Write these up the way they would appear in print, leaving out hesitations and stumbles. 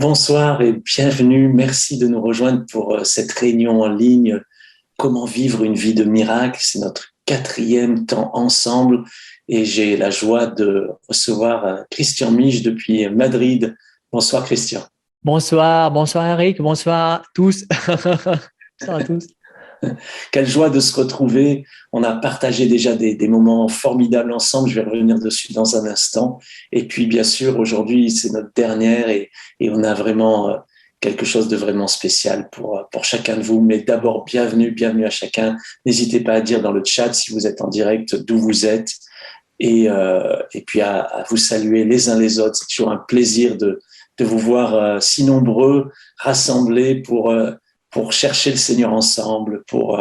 Bonsoir et bienvenue. Merci de nous rejoindre pour cette réunion en ligne. Comment vivre une vie de miracle? C'est notre 4e temps ensemble et j'ai la joie de recevoir Christian Mich depuis Madrid. Bonsoir Christian. Bonsoir Eric, bonsoir à tous. Bonsoir à tous. Quelle joie de se retrouver. On a partagé déjà des moments formidables ensemble. Je vais revenir dessus dans un instant. Et puis, bien sûr, aujourd'hui, c'est notre dernière et on a vraiment quelque chose de vraiment spécial pour chacun de vous. Mais d'abord, bienvenue à chacun. N'hésitez pas à dire dans le chat si vous êtes en direct d'où vous êtes et puis à vous saluer les uns les autres. C'est toujours un plaisir de vous voir si nombreux rassemblés pour chercher le Seigneur ensemble, pour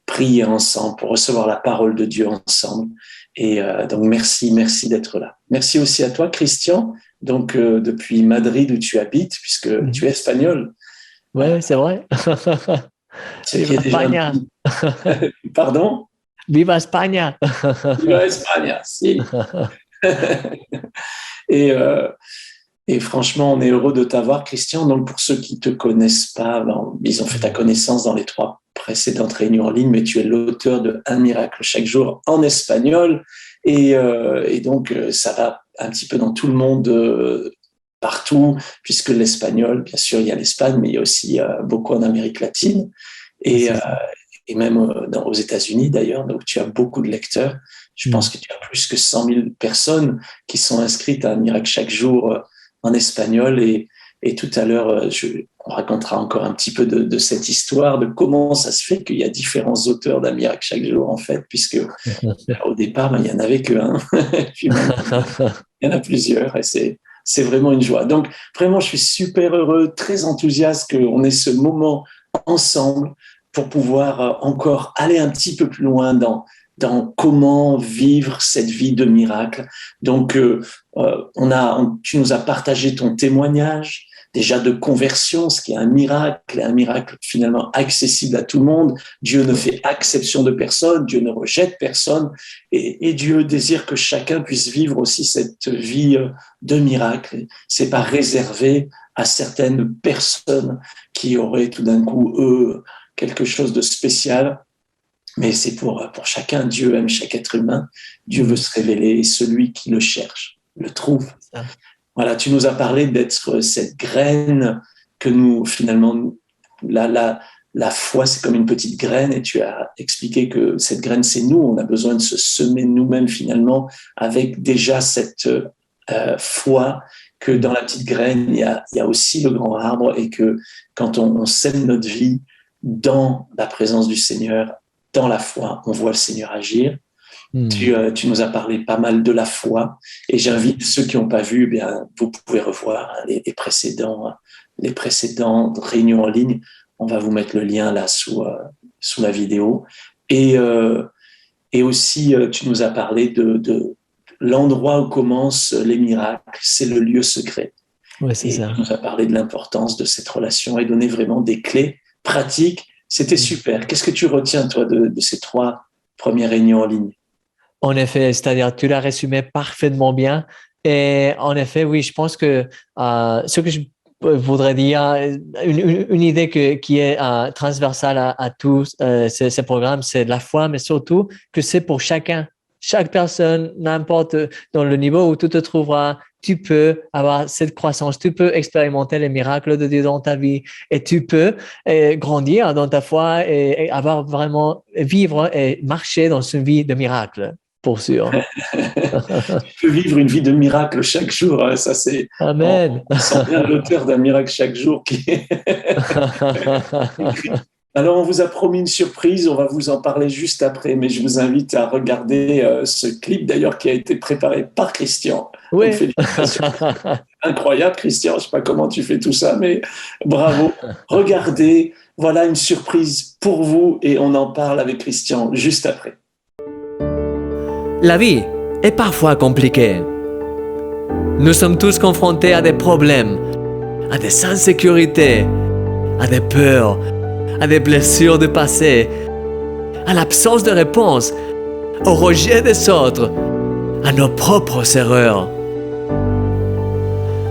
prier ensemble, pour recevoir la parole de Dieu ensemble. Et donc, merci d'être là. Merci aussi à toi, Christian, donc depuis Madrid où tu habites, puisque tu es espagnol. Oui, c'est vrai. Viva España. Pardon? Viva España. Viva España, si. Et franchement, on est heureux de t'avoir, Christian. Donc, pour ceux qui ne te connaissent pas, ils ont fait ta connaissance dans les 3 précédentes réunions en ligne, mais tu es l'auteur de Un miracle chaque jour en espagnol. Et donc, ça va un petit peu dans tout le monde, partout, puisque l'espagnol, bien sûr, il y a l'Espagne, mais il y a aussi beaucoup en Amérique latine et même aux États-Unis, d'ailleurs. Donc, tu as beaucoup de lecteurs. Je pense que tu as plus que 100 000 personnes qui sont inscrites à Un miracle chaque jour en espagnol et tout à l'heure, on racontera encore un petit peu de cette histoire, de comment ça se fait qu'il y a différents auteurs d'Un miracle chaque jour, en fait, puisque au départ, il n'y en avait qu'un, puis il y en a plusieurs, et c'est vraiment une joie. Donc, vraiment, je suis super heureux, très enthousiaste qu'on ait ce moment ensemble pour pouvoir encore aller un petit peu plus loin dans comment vivre cette vie de miracle. Donc, tu nous as partagé ton témoignage, déjà de conversion, ce qui est un miracle finalement accessible à tout le monde. Dieu ne fait exception de personne, Dieu ne rejette personne, et Dieu désire que chacun puisse vivre aussi cette vie de miracle. C'est pas réservé à certaines personnes qui auraient tout d'un coup, quelque chose de spécial. Mais c'est pour chacun. Dieu aime chaque être humain. Dieu veut se révéler et celui qui le cherche, le trouve. Voilà, tu nous as parlé d'être cette graine que nous, finalement, la foi, c'est comme une petite graine et tu as expliqué que cette graine, c'est nous. On a besoin de se semer nous-mêmes, finalement, avec déjà cette foi que dans la petite graine, il y a aussi le grand arbre et que quand on sème notre vie dans la présence du Seigneur, dans la foi, on voit le Seigneur agir. Tu nous as parlé pas mal de la foi et j'invite ceux qui n'ont pas vu, vous pouvez revoir les précédentes réunions en ligne. On va vous mettre le lien là sous la vidéo. Et aussi, tu nous as parlé de l'endroit où commencent les miracles, c'est le lieu secret. Ouais, c'est ça. Tu nous as parlé de l'importance de cette relation et donné vraiment des clés pratiques. C'était super. Qu'est-ce que tu retiens, toi, de ces 3 premières réunions en ligne? En effet, c'est-à-dire tu l'as résumé parfaitement bien. Et en effet, oui, je pense que ce que je voudrais dire, une idée qui est transversale à tous ces programmes, c'est la foi, mais surtout que c'est pour chacun. Chaque personne, n'importe dans le niveau où tu te trouveras, tu peux avoir cette croissance, tu peux expérimenter les miracles de Dieu dans ta vie et tu peux grandir dans ta foi et avoir vraiment vivre et marcher dans une vie de miracle, pour sûr. Tu peux vivre une vie de miracle chaque jour, hein, ça c'est... Amen. On sent bien l'auteur d'Un miracle chaque jour qui est... Alors, on vous a promis une surprise, on va vous en parler juste après, mais je vous invite à regarder ce clip d'ailleurs qui a été préparé par Christian. Oui. Donc, félicitations. Incroyable, Christian, je ne sais pas comment tu fais tout ça, mais bravo. Regardez, voilà une surprise pour vous et on en parle avec Christian juste après. La vie est parfois compliquée. Nous sommes tous confrontés à des problèmes, à des insécurités, à des peurs, à des blessures du passé, à l'absence de réponse, au rejet des autres, à nos propres erreurs.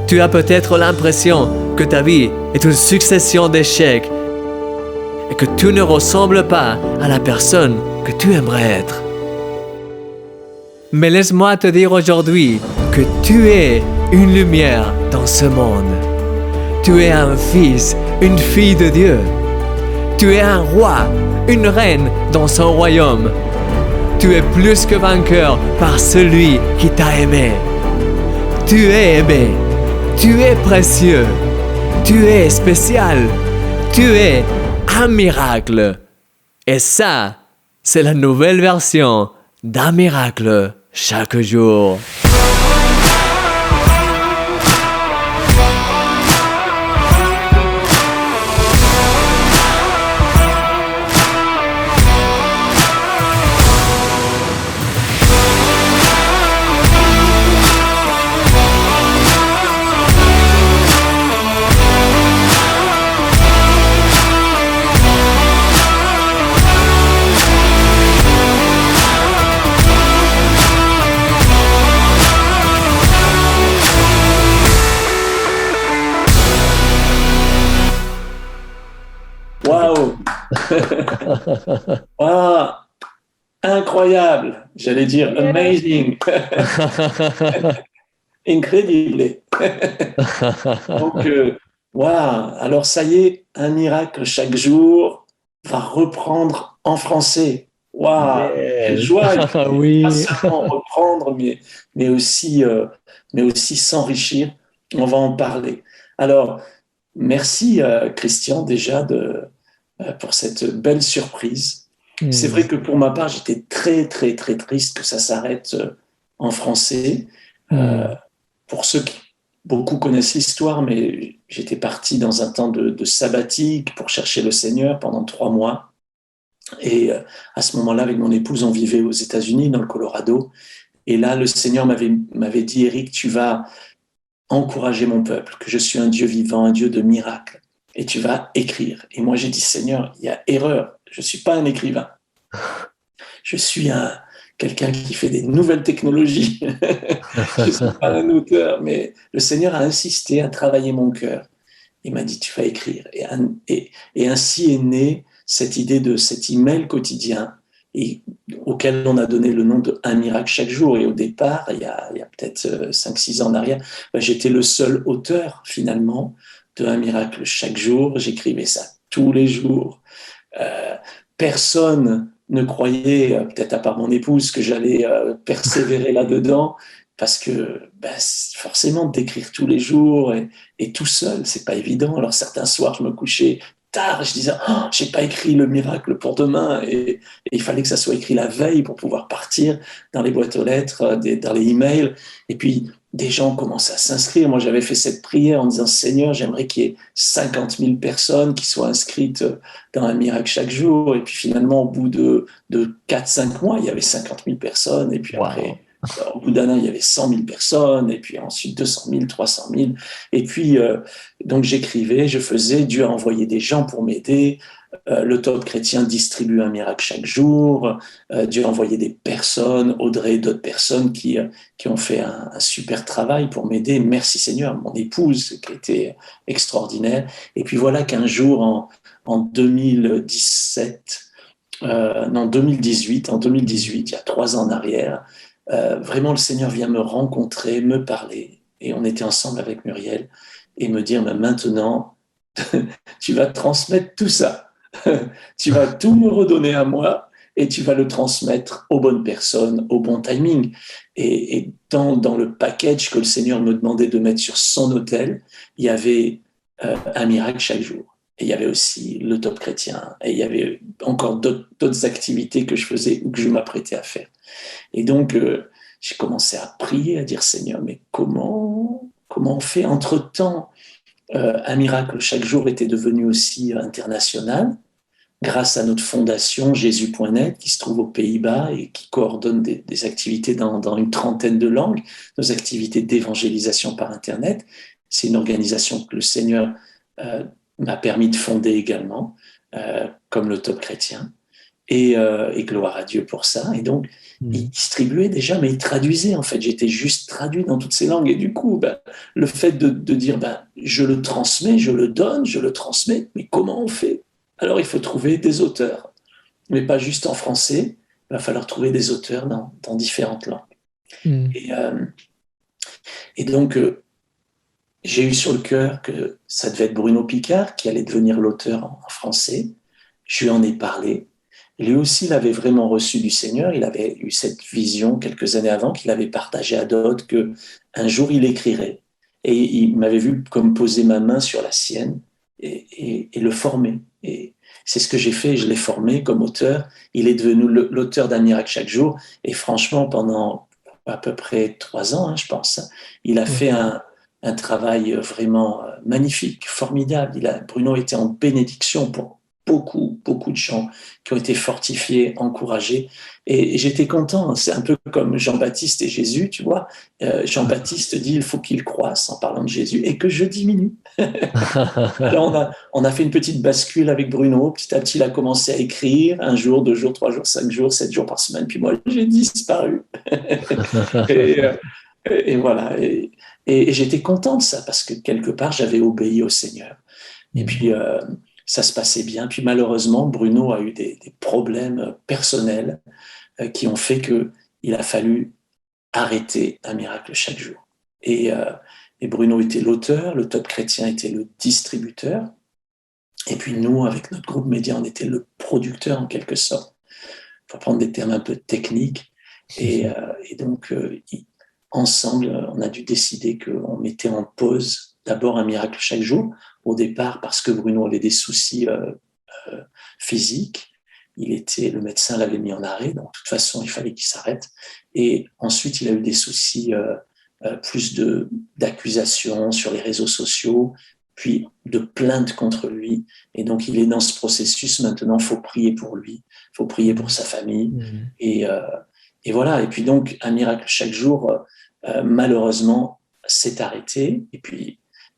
Tu as peut-être l'impression que ta vie est une succession d'échecs et que tu ne ressembles pas à la personne que tu aimerais être. Mais laisse-moi te dire aujourd'hui que tu es une lumière dans ce monde. Tu es un fils, une fille de Dieu. Tu es un roi, une reine dans son royaume. Tu es plus que vainqueur par celui qui t'a aimé. Tu es aimé. Tu es précieux. Tu es spécial. Tu es un miracle. Et ça, c'est la nouvelle version d'un miracle chaque jour. Waouh! Waouh! Incroyable! J'allais dire amazing! Incroyable! Donc, waouh! Alors, ça y est, un miracle chaque jour va reprendre en français. Waouh! Quelle joie! Oui. Pas seulement reprendre, mais aussi s'enrichir. On va en parler. Alors, merci, Christian, déjà pour cette belle surprise. C'est vrai que pour ma part, j'étais très, très, très triste que ça s'arrête en français. Pour ceux qui, beaucoup connaissent l'histoire, mais j'étais parti dans un temps de sabbatique pour chercher le Seigneur pendant 3 mois. Et à ce moment-là, avec mon épouse, on vivait aux États-Unis, dans le Colorado. Et là, le Seigneur m'avait dit, Éric, tu vas encourager mon peuple, que je suis un Dieu vivant, un Dieu de miracles. Et tu vas écrire. Et moi, j'ai dit, Seigneur, il y a erreur. Je ne suis pas un écrivain. Je suis quelqu'un qui fait des nouvelles technologies. Je ne suis pas un auteur. Mais le Seigneur a insisté à travailler mon cœur. Il m'a dit, tu vas écrire. Et ainsi est née cette idée de cet email quotidien auquel on a donné le nom de Un miracle chaque jour. Et au départ, il y a peut-être 5-6 ans en arrière, j'étais le seul auteur finalement de Un miracle chaque jour. J'écrivais ça tous les jours. Personne ne croyait, peut-être à part mon épouse, que j'allais persévérer là-dedans, parce que forcément, d'écrire tous les jours et tout seul, c'est pas évident. Alors certains soirs, je me couchais tard, je disais, oh, j'ai pas écrit le miracle pour demain, et il fallait que ça soit écrit la veille pour pouvoir partir dans les boîtes aux lettres, dans les emails. Et puis, des gens commençaient à s'inscrire. Moi, j'avais fait cette prière en disant, Seigneur, j'aimerais qu'il y ait 50 000 personnes qui soient inscrites dans Un miracle chaque jour. Et puis finalement, au bout de 4-5 mois, il y avait 50 000 personnes. Et puis après, au bout d'un an, il y avait 100 000 personnes. Et puis ensuite, 200 000, 300 000. Et puis, donc j'écrivais, je faisais. Dieu a envoyé des gens pour m'aider. Le Top Chrétien distribue Un miracle chaque jour. Dieu a envoyé des personnes, Audrey et d'autres personnes qui ont fait un super travail pour m'aider. Merci Seigneur, mon épouse qui était extraordinaire. Et puis voilà qu'un jour, en 2017, non 2018, en 2018, il y a 3 ans en arrière, vraiment le Seigneur vient me rencontrer, me parler. Et on était ensemble avec Muriel et me dire, mais maintenant, tu vas transmettre tout ça. Tu vas tout me redonner à moi et tu vas le transmettre aux bonnes personnes, au bon timing. Et dans le package que le Seigneur me demandait de mettre sur son autel, il y avait Un miracle chaque jour. Et il y avait aussi le Top Chrétien. Et il y avait encore d'autres activités que je faisais ou que je m'apprêtais à faire. Et donc, j'ai commencé à prier, à dire, Seigneur, mais comment on fait entre-temps? Un miracle chaque jour était devenu aussi international grâce à notre fondation Jésus.net qui se trouve aux Pays-Bas et qui coordonne des activités dans une trentaine de langues, nos activités d'évangélisation par Internet. C'est une organisation que le Seigneur m'a permis de fonder également, comme le Top Chrétien. et gloire à Dieu pour ça. Et donc, il distribuait déjà, mais il traduisait en fait. J'étais juste traduit dans toutes ces langues. Et du coup, le fait de dire, je le transmets, je le donne, je le transmets, mais comment on fait? Alors, il faut trouver des auteurs, mais pas juste en français. Il va falloir trouver des auteurs dans différentes langues. Mm. Et donc, j'ai eu sur le cœur que ça devait être Bruno Picard qui allait devenir l'auteur en français. Je lui en ai parlé. Lui aussi, il avait vraiment reçu du Seigneur. Il avait eu cette vision quelques années avant qu'il avait partagé à d'autres qu'un jour il écrirait. Et il m'avait vu comme poser ma main sur la sienne et le former. Et c'est ce que j'ai fait. Je l'ai formé comme auteur. Il est devenu l'auteur d'un miracle chaque jour. Et franchement, pendant à peu près 3 ans, je pense, il a fait un travail vraiment magnifique, formidable. Bruno était en bénédiction pour beaucoup de gens qui ont été fortifiés, encouragés. Et j'étais content. C'est un peu comme Jean-Baptiste et Jésus, tu vois. Jean-Baptiste dit il faut qu'il croisse en parlant de Jésus et que je diminue. Là, on a fait une petite bascule avec Bruno. Petit à petit, il a commencé à écrire 1 jour, 2 jours, 3 jours, 5 jours, 7 jours par semaine. Puis moi, j'ai disparu. et, et voilà. Et j'étais content de ça parce que quelque part, j'avais obéi au Seigneur. Et puis, ça se passait bien. Puis malheureusement, Bruno a eu des problèmes personnels qui ont fait qu'il a fallu arrêter un miracle chaque jour. Et Bruno était l'auteur, le Top Chrétien était le distributeur. Et puis nous, avec notre groupe média, on était le producteur en quelque sorte. Il faut prendre des termes un peu techniques. Et donc, ensemble, on a dû décider qu'on mettait en pause d'abord un miracle chaque jour, au départ parce que Bruno avait des soucis physiques. Le médecin l'avait mis en arrêt, donc de toute façon, il fallait qu'il s'arrête. Et ensuite, il a eu des soucis plus d'accusations sur les réseaux sociaux, puis de plaintes contre lui. Et donc, il est dans ce processus maintenant, il faut prier pour lui, il faut prier pour sa famille. Et voilà. Et puis donc, un miracle chaque jour, malheureusement, s'est arrêté.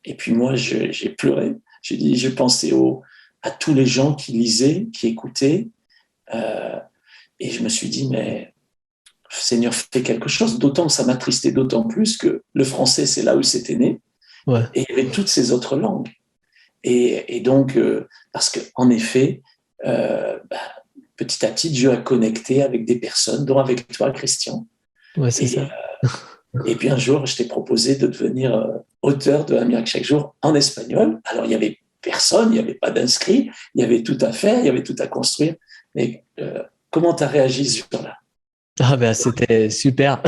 Et puis moi, j'ai pleuré. J'ai pensé à tous les gens qui lisaient, qui écoutaient. Et je me suis dit, mais Seigneur, fais quelque chose. D'autant que ça m'attristait d'autant plus que le français, c'est là où c'était né. Ouais. Et il y avait toutes ces autres langues. Et donc, parce qu'en effet, petit à petit, Dieu a connecté avec des personnes, dont avec toi, Christian. Ouais, c'est ça. Et puis un jour, je t'ai proposé de devenir auteur de Un miracle chaque jour en espagnol. Alors, il n'y avait personne, il n'y avait pas d'inscrits, il y avait tout à faire, il y avait tout à construire. Mais comment tu as réagi ce jour-là? Ah ben c'était super.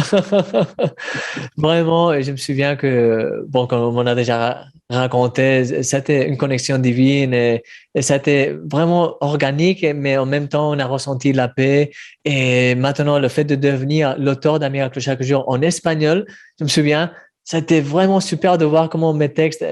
Vraiment, je me souviens que, bon, comme on a déjà raconté, c'était une connexion divine et c'était vraiment organique, mais en même temps, on a ressenti la paix. Et maintenant, le fait de devenir l'auteur d'un miracle chaque jour en espagnol, je me souviens, c'était vraiment super de voir comment mes textes,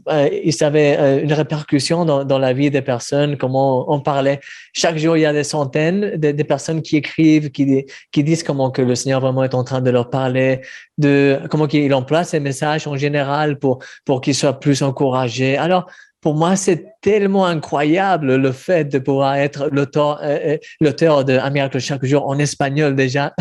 ils avaient une répercussion dans la vie des personnes, comment on parlait. Chaque jour, il y a des centaines de personnes qui écrivent, qui disent comment que le Seigneur vraiment est en train de leur parler, de comment il emploie ces messages en général pour qu'ils soient plus encouragés. Alors, pour moi, c'est tellement incroyable le fait de pouvoir être l'auteur de Un miracle chaque jour en espagnol déjà,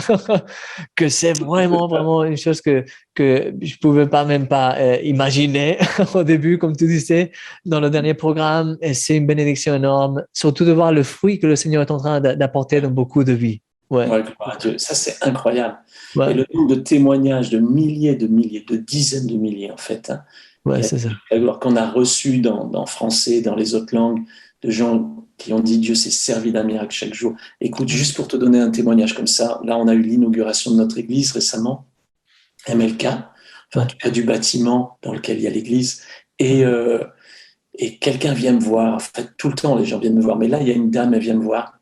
que c'est vraiment une chose que je pouvais même pas imaginer au début, comme tu disais, dans le dernier programme. Et c'est une bénédiction énorme, surtout de voir le fruit que le Seigneur est en train d'apporter dans beaucoup de vies. Ouais. Ouais, gloire à Dieu. Ça, c'est incroyable. Ouais. Et le nombre de témoignages, de milliers, de dizaines de milliers, en fait. Ouais, c'est ça. Alors qu'on a reçu dans français, dans les autres langues, de gens qui ont dit Dieu s'est servi d'un miracle chaque jour. Écoute, juste pour te donner un témoignage comme ça, là, on a eu l'inauguration de notre église récemment, MLK, enfin, en tout cas du bâtiment dans lequel il y a l'église. Et quelqu'un vient me voir. En fait, tout le temps, les gens viennent me voir. Mais là, il y a une dame, elle vient me voir.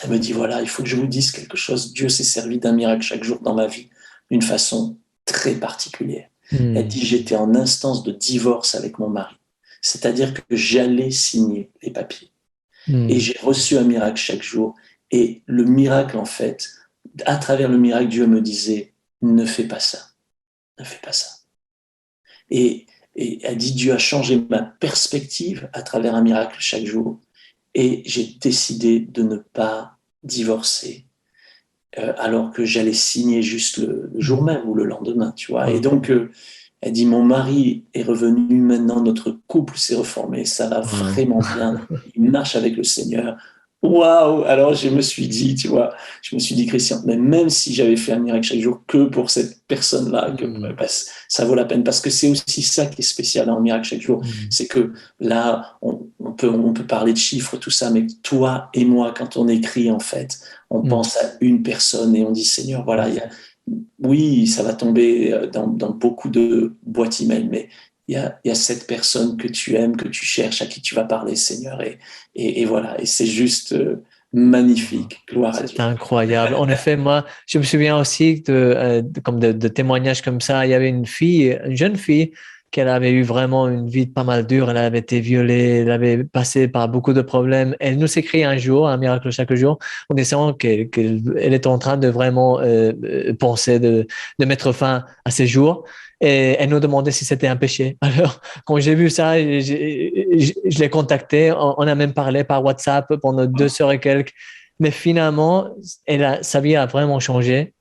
Elle me dit, voilà, il faut que je vous dise quelque chose. Dieu s'est servi d'un miracle chaque jour dans ma vie, d'une façon très particulière. Elle dit, j'étais en instance de divorce avec mon mari. C'est-à-dire que j'allais signer les papiers. Et j'ai reçu un miracle chaque jour. Et le miracle, en fait, à travers le miracle, Dieu me disait, ne fais pas ça. Ne fais pas ça. Et elle dit, Dieu a changé ma perspective à travers un miracle chaque jour. Et j'ai décidé de ne pas divorcé, alors que j'allais signer juste le jour même ou le lendemain, tu vois. Et donc, elle dit, mon mari est revenu, maintenant notre couple s'est reformé, ça va vraiment bien, il marche avec le Seigneur. Waouh! Alors je me suis dit, tu vois, Christian, mais même si j'avais fait un miracle chaque jour que pour cette personne-là, bah, ça vaut la peine, parce que c'est aussi ça qui est spécial dans le miracle chaque jour, c'est que là, on peut parler de chiffres, tout ça, mais toi et moi, quand on écrit, en fait, on pense à une personne et on dit, Seigneur, voilà, oui, ça va tomber dans beaucoup de boîtes email, mais il y a cette personne que tu aimes, que tu cherches, à qui tu vas parler, Seigneur. Et voilà, et c'est juste magnifique. Gloire à Dieu. C'est incroyable. En effet, moi, je me souviens aussi de témoignages comme ça. Il y avait une jeune fille, qu'elle avait eu vraiment une vie pas mal dure. Elle avait été violée, elle avait passé par beaucoup de problèmes. Elle nous écrit un jour, un miracle chaque jour, en disant qu'elle est en train de vraiment penser de mettre fin à ses jours. Et elle nous demandait si c'était un péché. Alors, quand j'ai vu ça, je l'ai contactée. On a même parlé par WhatsApp pendant 2 heures et quelques. Mais finalement, sa vie a vraiment changé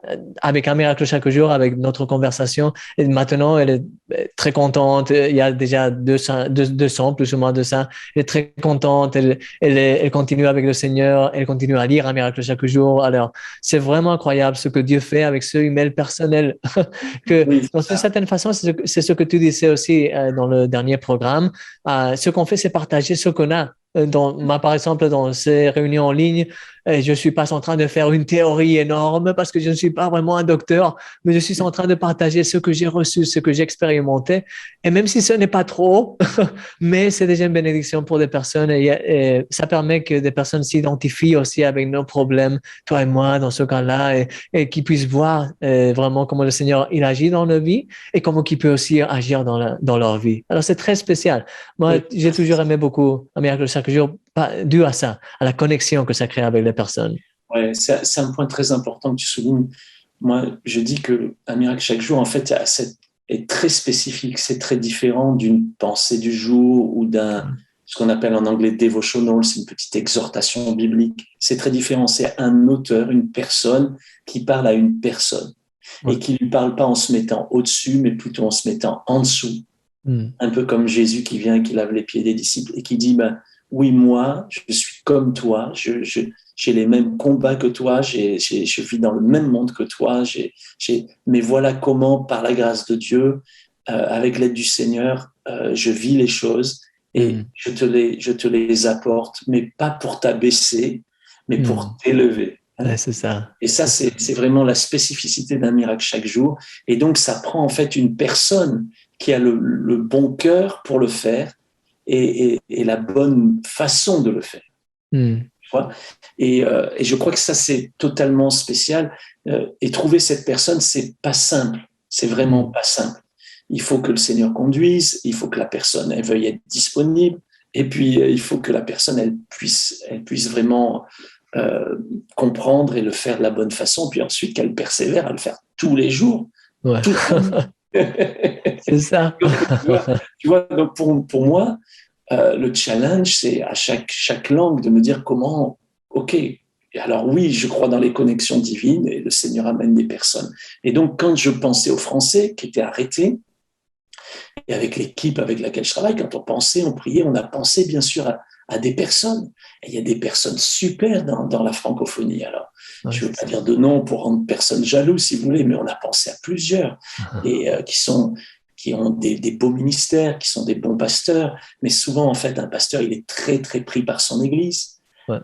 avec un miracle chaque jour, avec notre conversation. Et maintenant, elle est très contente. Il y a déjà 200 plus ou moins de ça. Elle est très contente. Elle continue avec le Seigneur. Elle continue à lire un miracle chaque jour. Alors, c'est vraiment incroyable ce que Dieu fait avec ce email personnel. Que, dans une certaine façon, c'est ce que tu disais aussi dans le dernier programme. Ce qu'on fait, c'est partager ce qu'on a. Par exemple, dans ces réunions en ligne, je suis pas en train de faire une théorie énorme parce que je ne suis pas vraiment un docteur, mais je suis en train de partager ce que j'ai reçu, ce que j'ai expérimenté. Et même si ce n'est pas trop, mais c'est déjà une bénédiction pour des personnes et ça permet que des personnes s'identifient aussi avec nos problèmes, toi et moi, dans ce cas-là, et qu'ils puissent voir vraiment comment le Seigneur il agit dans nos vies et comment il peut aussi agir dans leur vie. Alors, c'est très spécial. Moi, j'ai toujours aimé beaucoup un miracle chaque jour, dû à ça, à la connexion que ça crée avec les personnes. Ouais, c'est un point très important que tu soulignes. Moi, je dis que un miracle chaque jour, en fait, est très spécifique. C'est très différent d'une pensée du jour ou ce qu'on appelle en anglais devotional, c'est une petite exhortation biblique. C'est très différent. C'est un auteur, une personne qui parle à une personne et qui lui parle pas en se mettant au-dessus, mais plutôt en se mettant en dessous. Un peu comme Jésus qui vient et qui lave les pieds des disciples et qui dit, ben, oui, moi, je suis comme toi, j'ai les mêmes combats que toi, je vis dans le même monde que toi, mais voilà comment, par la grâce de Dieu, avec l'aide du Seigneur, je vis les choses et je te les apporte, mais pas pour t'abaisser, mais pour t'élever. Ouais, c'est ça. Et ça, c'est vraiment la spécificité d'un miracle chaque jour. Et donc, ça prend en fait une personne qui a le bon cœur pour le faire et la bonne façon de le faire. Tu vois, et je crois que ça, c'est totalement spécial. Et trouver cette personne, c'est pas simple. C'est vraiment pas simple. Il faut que le Seigneur conduise, il faut que la personne elle veuille être disponible, et puis il faut que la personne elle puisse vraiment comprendre et le faire de la bonne façon, puis ensuite qu'elle persévère à le faire tous les jours. Ouais. C'est ça. tu vois, donc pour moi, le challenge, c'est à chaque langue de me dire comment, ok, alors oui, je crois dans les connexions divines et le Seigneur amène des personnes. Et donc, quand je pensais aux Français qui étaient arrêtés, et avec l'équipe avec laquelle je travaille, quand on pensait, on priait, on a pensé bien sûr à des personnes. Et il y a des personnes super dans la francophonie. Alors, je ne veux pas dire de nom pour rendre personne jaloux, si vous voulez, mais on a pensé à plusieurs et qui ont des beaux ministères, qui sont des bons pasteurs. Mais souvent, en fait, un pasteur, il est très, très pris par son église. Ouais.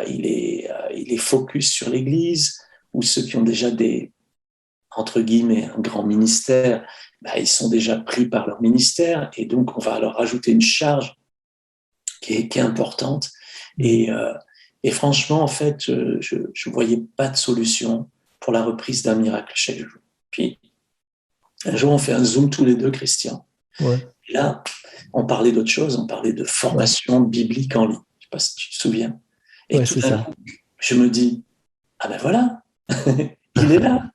Il est focus sur l'église, ou ceux qui ont déjà entre guillemets, un grand ministère, ils sont déjà pris par leur ministère, et donc on va leur rajouter une charge qui est importante. Et franchement, en fait, je ne voyais pas de solution pour la reprise d'un miracle chaque jour. Puis, un jour, on fait un Zoom tous les deux, Christian. Ouais. Et là, on parlait d'autre chose, on parlait de formation biblique en ligne. Je ne sais pas si tu te souviens. Et tout d'un coup, je me dis, ah ben voilà, il est là.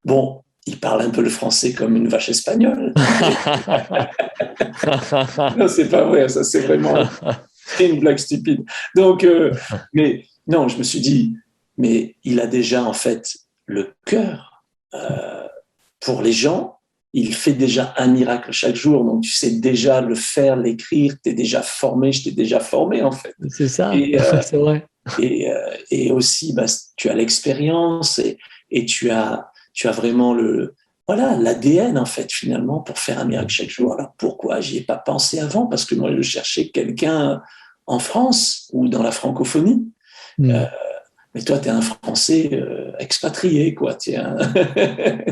Bon, il parle un peu le français comme une vache espagnole. Non, c'est pas vrai, ça c'est vraiment une blague stupide. Donc, mais non, je me suis dit, mais il a déjà en fait le cœur pour les gens. Il fait déjà un miracle chaque jour, donc tu sais déjà le faire, l'écrire, tu es déjà formé, je t'ai déjà formé en fait. C'est ça, Et, c'est vrai. et aussi, tu as l'expérience et tu as vraiment voilà, l'ADN en fait finalement pour faire un miracle chaque jour. Alors pourquoi j'y ai pas pensé avant? Parce que moi je cherchais quelqu'un en France ou dans la francophonie. Euh, mais toi, tu es un Français expatrié, quoi.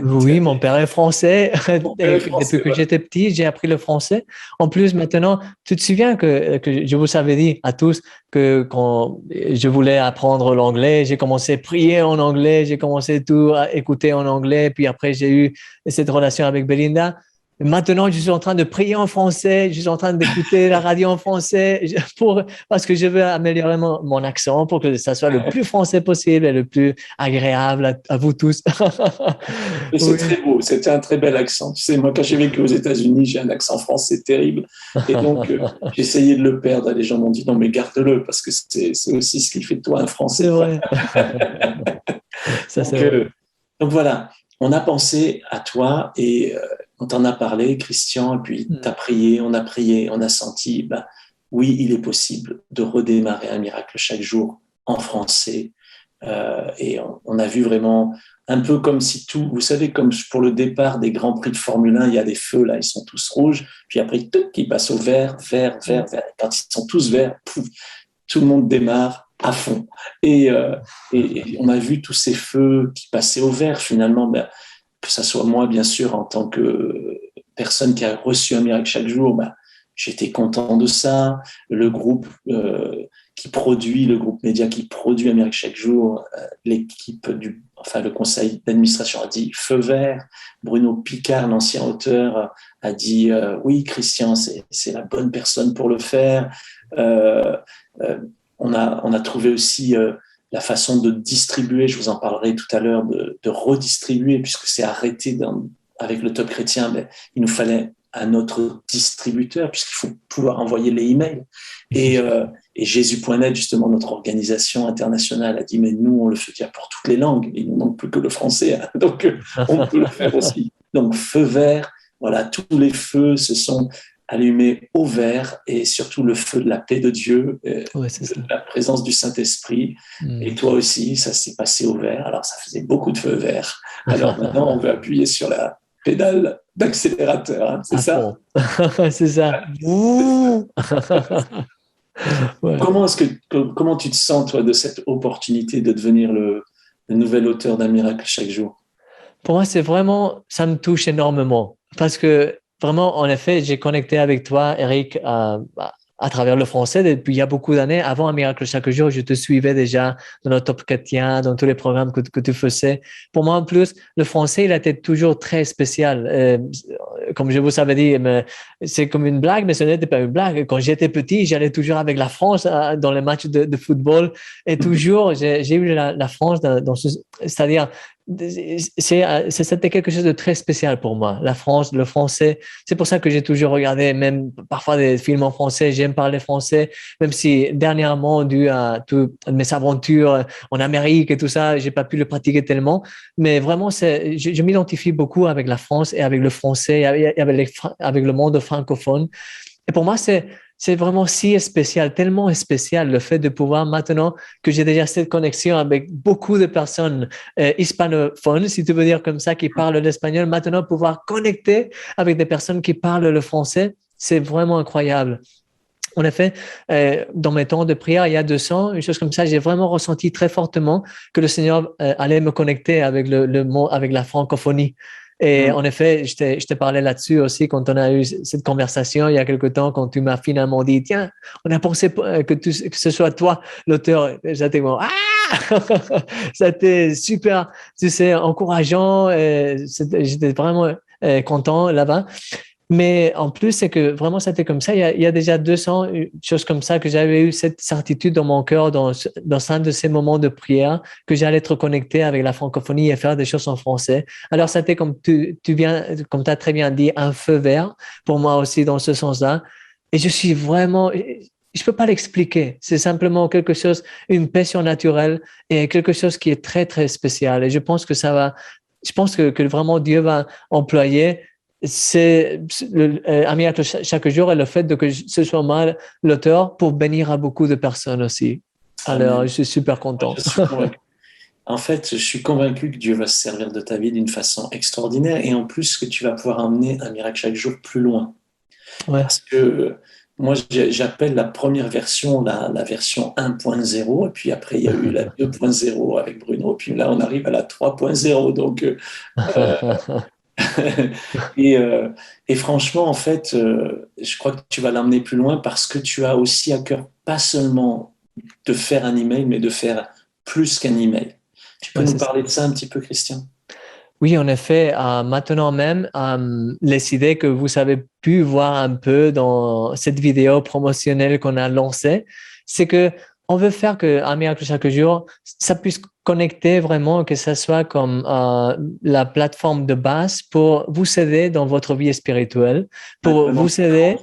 Oui, mon père est français. Mon père est Et depuis français, que voilà. j'étais petit, j'ai appris le français. En plus, maintenant, tu te souviens que je vous avais dit à tous que quand je voulais apprendre l'anglais, j'ai commencé à prier en anglais, j'ai commencé tout à écouter en anglais, puis après, j'ai eu cette relation avec Belinda. Maintenant, je suis en train de prier en français, je suis en train d'écouter la radio en français parce que je veux améliorer mon accent pour que ça soit le plus français possible et le plus agréable à vous tous. Mais c'est Oui. très beau, c'était un très bel accent. Tu sais, moi, quand j'ai vécu aux États-Unis, j'ai un accent français terrible. Et donc, j'ai essayé de le perdre. Et les gens m'ont dit non, mais garde-le, parce que c'est aussi ce qui fait de toi un C'est Français, quoi. vrai. Ça, c'est Donc, vrai. donc voilà, on a pensé à toi et on t'en a parlé, Christian, et puis tu as prié, on a senti, ben, oui, il est possible de redémarrer un miracle chaque jour en français. Et on a vu vraiment un peu comme si tout, vous savez, comme pour le départ des grands prix de Formule 1, il y a des feux là, ils sont tous rouges, puis après, tout, ils passent au vert, vert, vert, vert. Quand ils sont tous verts, pouf, tout le monde démarre à fond. Et, euh, et on a vu tous ces feux qui passaient au vert finalement, ben, que ça soit moi, bien sûr, en tant que personne qui a reçu un miracle chaque jour, ben, j'étais content de ça. Le groupe le groupe média qui produit un miracle chaque jour, le conseil d'administration a dit feu vert. Bruno Picard, l'ancien auteur, a dit oui, Christian, c'est la bonne personne pour le faire. Euh, euh, on a trouvé aussi la façon de distribuer, je vous en parlerai tout à l'heure, de redistribuer, puisque c'est arrêté avec le Top Chrétien, mais il nous fallait un autre distributeur, puisqu'il faut pouvoir envoyer les emails. Et Jésus.net, justement, notre organisation internationale, a dit, mais nous, on le fait déjà pour toutes les langues, il ne manque plus que le français, hein, donc on peut le faire aussi. Donc, feu vert, voilà, tous les feux se sont allumés au vert, et surtout le feu de la paix de Dieu, Ouais, c'est ça. la présence du Saint-Esprit. Et toi aussi, ça s'est passé au vert. Alors, ça faisait beaucoup de feux verts. Alors maintenant, on veut appuyer sur la pédale d'accélérateur, hein, c'est À ça? fond. C'est ça. Ouh. Ouais. Comment tu te sens, toi, de cette opportunité de devenir le nouvel auteur d'un miracle chaque jour? Pour moi, c'est vraiment, ça me touche énormément parce que vraiment, en effet, j'ai connecté avec toi, Eric, à travers le français depuis il y a beaucoup d'années. Avant Un miracle chaque jour, je te suivais déjà dans le Top Chrétien, dans tous les programmes que tu faisais. Pour moi, en plus, le français, il a été toujours très spécial. Comme je vous avais dit, c'est comme une blague, mais ce n'était pas une blague. Quand j'étais petit, j'allais toujours avec la France dans les matchs de football et toujours, j'ai eu la France c'est-à-dire, c'était quelque chose de très spécial pour moi. La France, le français. C'est pour ça que j'ai toujours regardé, même parfois des films en français. J'aime parler français, même si dernièrement, dû à toutes mes aventures en Amérique et tout ça, j'ai pas pu le pratiquer tellement. Mais vraiment, je m'identifie beaucoup avec la France et avec le français, et avec le monde francophone. Et pour moi, c'est vraiment si spécial, tellement spécial le fait de pouvoir maintenant que j'ai déjà cette connexion avec beaucoup de personnes hispanophones, si tu veux dire comme ça, qui parlent l'espagnol, maintenant pouvoir connecter avec des personnes qui parlent le français, c'est vraiment incroyable. En effet, dans mes temps de prière, il y a 2 ans, une chose comme ça, j'ai vraiment ressenti très fortement que le Seigneur allait me connecter avec avec la francophonie. Et en effet, je t'ai parlé là-dessus aussi quand on a eu cette conversation il y a quelque temps, quand tu m'as finalement dit, tiens, on a pensé que ce soit toi l'auteur. J'étais bon, c'était super, tu sais, encourageant. J'étais vraiment content là-bas. Mais en plus, c'est que vraiment, c'était comme ça. Il y a déjà 200 choses comme ça que j'avais eu cette certitude dans mon cœur, dans un de ces moments de prière, que j'allais être connecté avec la francophonie et faire des choses en français. Alors, c'était comme comme tu as très bien dit, un feu vert pour moi aussi dans ce sens-là. Et je suis vraiment, je peux pas l'expliquer. C'est simplement quelque chose, une paix surnaturelle et quelque chose qui est très, très spécial. Et je pense que que vraiment Dieu va employer un miracle chaque jour et le fait de que ce soit moi l'auteur pour bénir à beaucoup de personnes aussi. Alors, Amen. je suis super content. Je suis convaincu. En fait, je suis convaincu que Dieu va se servir de ta vie d'une façon extraordinaire et en plus que tu vas pouvoir emmener un miracle chaque jour plus loin. Ouais. Parce que moi, j'appelle la première version la version 1.0 et puis après, il y a eu la 2.0 avec Bruno, puis là, on arrive à la 3.0. Donc, et, euh, et franchement, en fait, je crois que tu vas l'emmener plus loin parce que tu as aussi à cœur pas seulement de faire un email, mais de faire plus qu'un email. Tu peux Ouais, nous c'est ça. parler de ça un petit peu, Christian? Oui, en effet, maintenant même, les idées que vous avez pu voir un peu dans cette vidéo promotionnelle qu'on a lancée, c'est que on veut faire que un miracle chaque jour, ça puisse connecter vraiment, que ça soit comme la plateforme de base pour vous aider dans votre vie spirituelle, Ouais, pour vraiment. vous aider,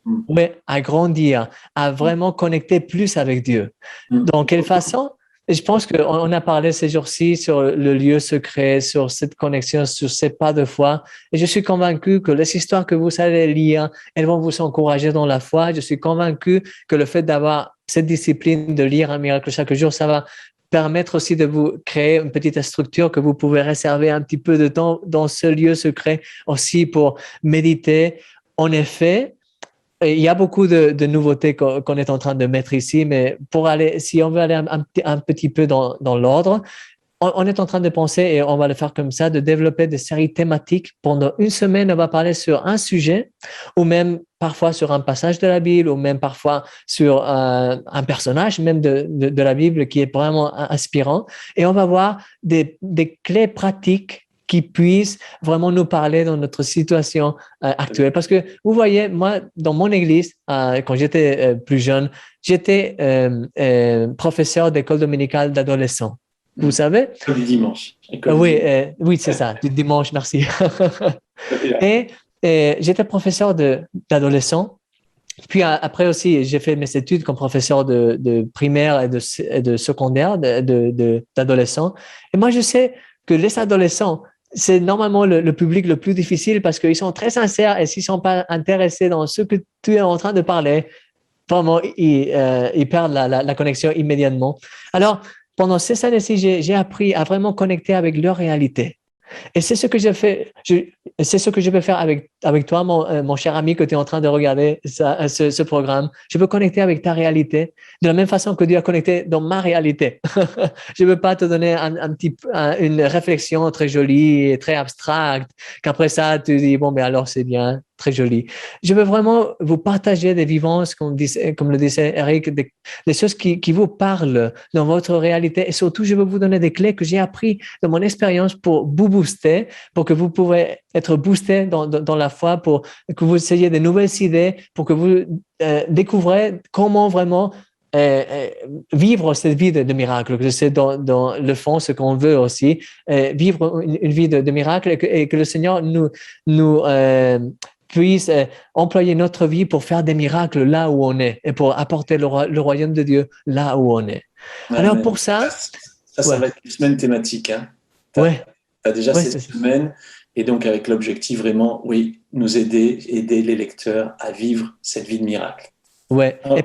Mm. ouais, à grandir, à vraiment connecter plus avec Dieu. Mm. Dans quelle façon? Je pense qu'on a parlé ces jours-ci sur le lieu secret, sur cette connexion, sur ces pas de foi. Et je suis convaincu que les histoires que vous allez lire, elles vont vous encourager dans la foi. Je suis convaincu que le fait d'avoir cette discipline de lire un miracle chaque jour, ça va permettre aussi de vous créer une petite structure que vous pouvez réserver un petit peu de temps dans ce lieu secret aussi pour méditer. En effet, il y a beaucoup de nouveautés qu'on est en train de mettre ici, mais si on veut aller un petit peu dans l'ordre, on est en train de penser, et on va le faire comme ça, de développer des séries thématiques. Pendant une semaine, on va parler sur un sujet, ou même parfois sur un passage de la Bible, ou même parfois sur un personnage même de la Bible qui est vraiment inspirant. Et on va voir des clés pratiques qui puissent vraiment nous parler dans notre situation actuelle. Parce que vous voyez, moi, dans mon église, quand j'étais plus jeune, j'étais professeur d'école dominicale d'adolescents. Vous savez? École du dimanche. École du Oui, dimanche. oui, c'est ça, du dimanche, merci. et, j'étais professeur d'adolescents. Puis après aussi, j'ai fait mes études comme professeur de primaire et de secondaire d'adolescents. Et moi, je sais que les adolescents, c'est normalement le public le plus difficile parce qu'ils sont très sincères et s'ils ne sont pas intéressés dans ce que tu es en train de parler, vraiment, ils perdent la connexion immédiatement. Alors, pendant ces années-ci, j'ai appris à vraiment connecter avec leur réalité. Et c'est ce que j'ai fait. C'est ce que je peux faire avec toi, mon cher ami, que tu es en train de regarder ce programme. Je peux connecter avec ta réalité de la même façon que Dieu a connecté dans ma réalité. Je ne veux pas te donner une réflexion très jolie et très abstracte, qu'après ça, tu dis, bon, mais alors c'est bien, très joli. Je veux vraiment vous partager des vivances, comme le disait Eric, des choses qui vous parlent dans votre réalité. Et surtout, je veux vous donner des clés que j'ai appris de mon expérience pour vous booster, pour que vous pouvez être boosté dans la foi, pour que vous ayez de nouvelles idées, pour que vous découvrez comment vraiment vivre cette vie de miracle, que c'est dans le fond ce qu'on veut aussi, vivre une vie de miracle et que le Seigneur nous puisse employer notre vie pour faire des miracles là où on est et pour apporter le royaume de Dieu là où on est. Alors Amen. pour ça, Ça ouais, va être une semaine thématique. Hein. Tu ouais, as déjà ouais, cette semaine, et donc avec l'objectif vraiment, oui, nous aider les lecteurs à vivre cette vie de miracle. ouais. Et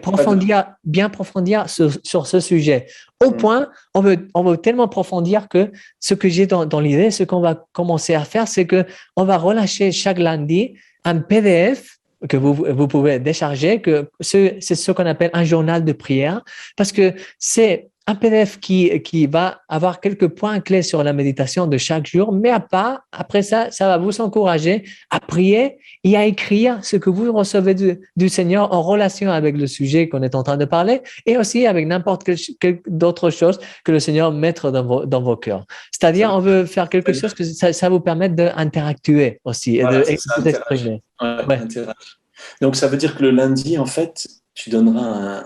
bien approfondir sur ce sujet. Au point, on veut tellement approfondir que ce que j'ai dans l'idée, ce qu'on va commencer à faire, c'est que on va relâcher chaque lundi un PDF que vous pouvez décharger, que c'est ce qu'on appelle un journal de prière, parce que c'est un PDF qui va avoir quelques points clés sur la méditation de chaque jour, mais après ça, ça va vous encourager à prier et à écrire ce que vous recevez du Seigneur en relation avec le sujet qu'on est en train de parler et aussi avec n'importe quelle d'autres choses que le Seigneur mettra dans vos cœurs. C'est-à-dire, on veut faire quelque chose que ça vous permette d'interactuer aussi et Voilà, de c'est ça, vous exprimer. Ouais. Donc, ça veut dire que le lundi, en fait, tu donneras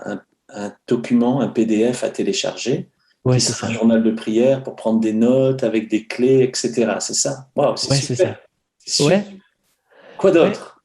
un document, un PDF à télécharger, Ouais, qui c'est sera ça. un journal de prière pour prendre des notes avec des clés, etc. C'est ça? Waouh, c'est Ouais, c'est super. ça. C'est super. Ouais. Quoi Ouais. d'autre?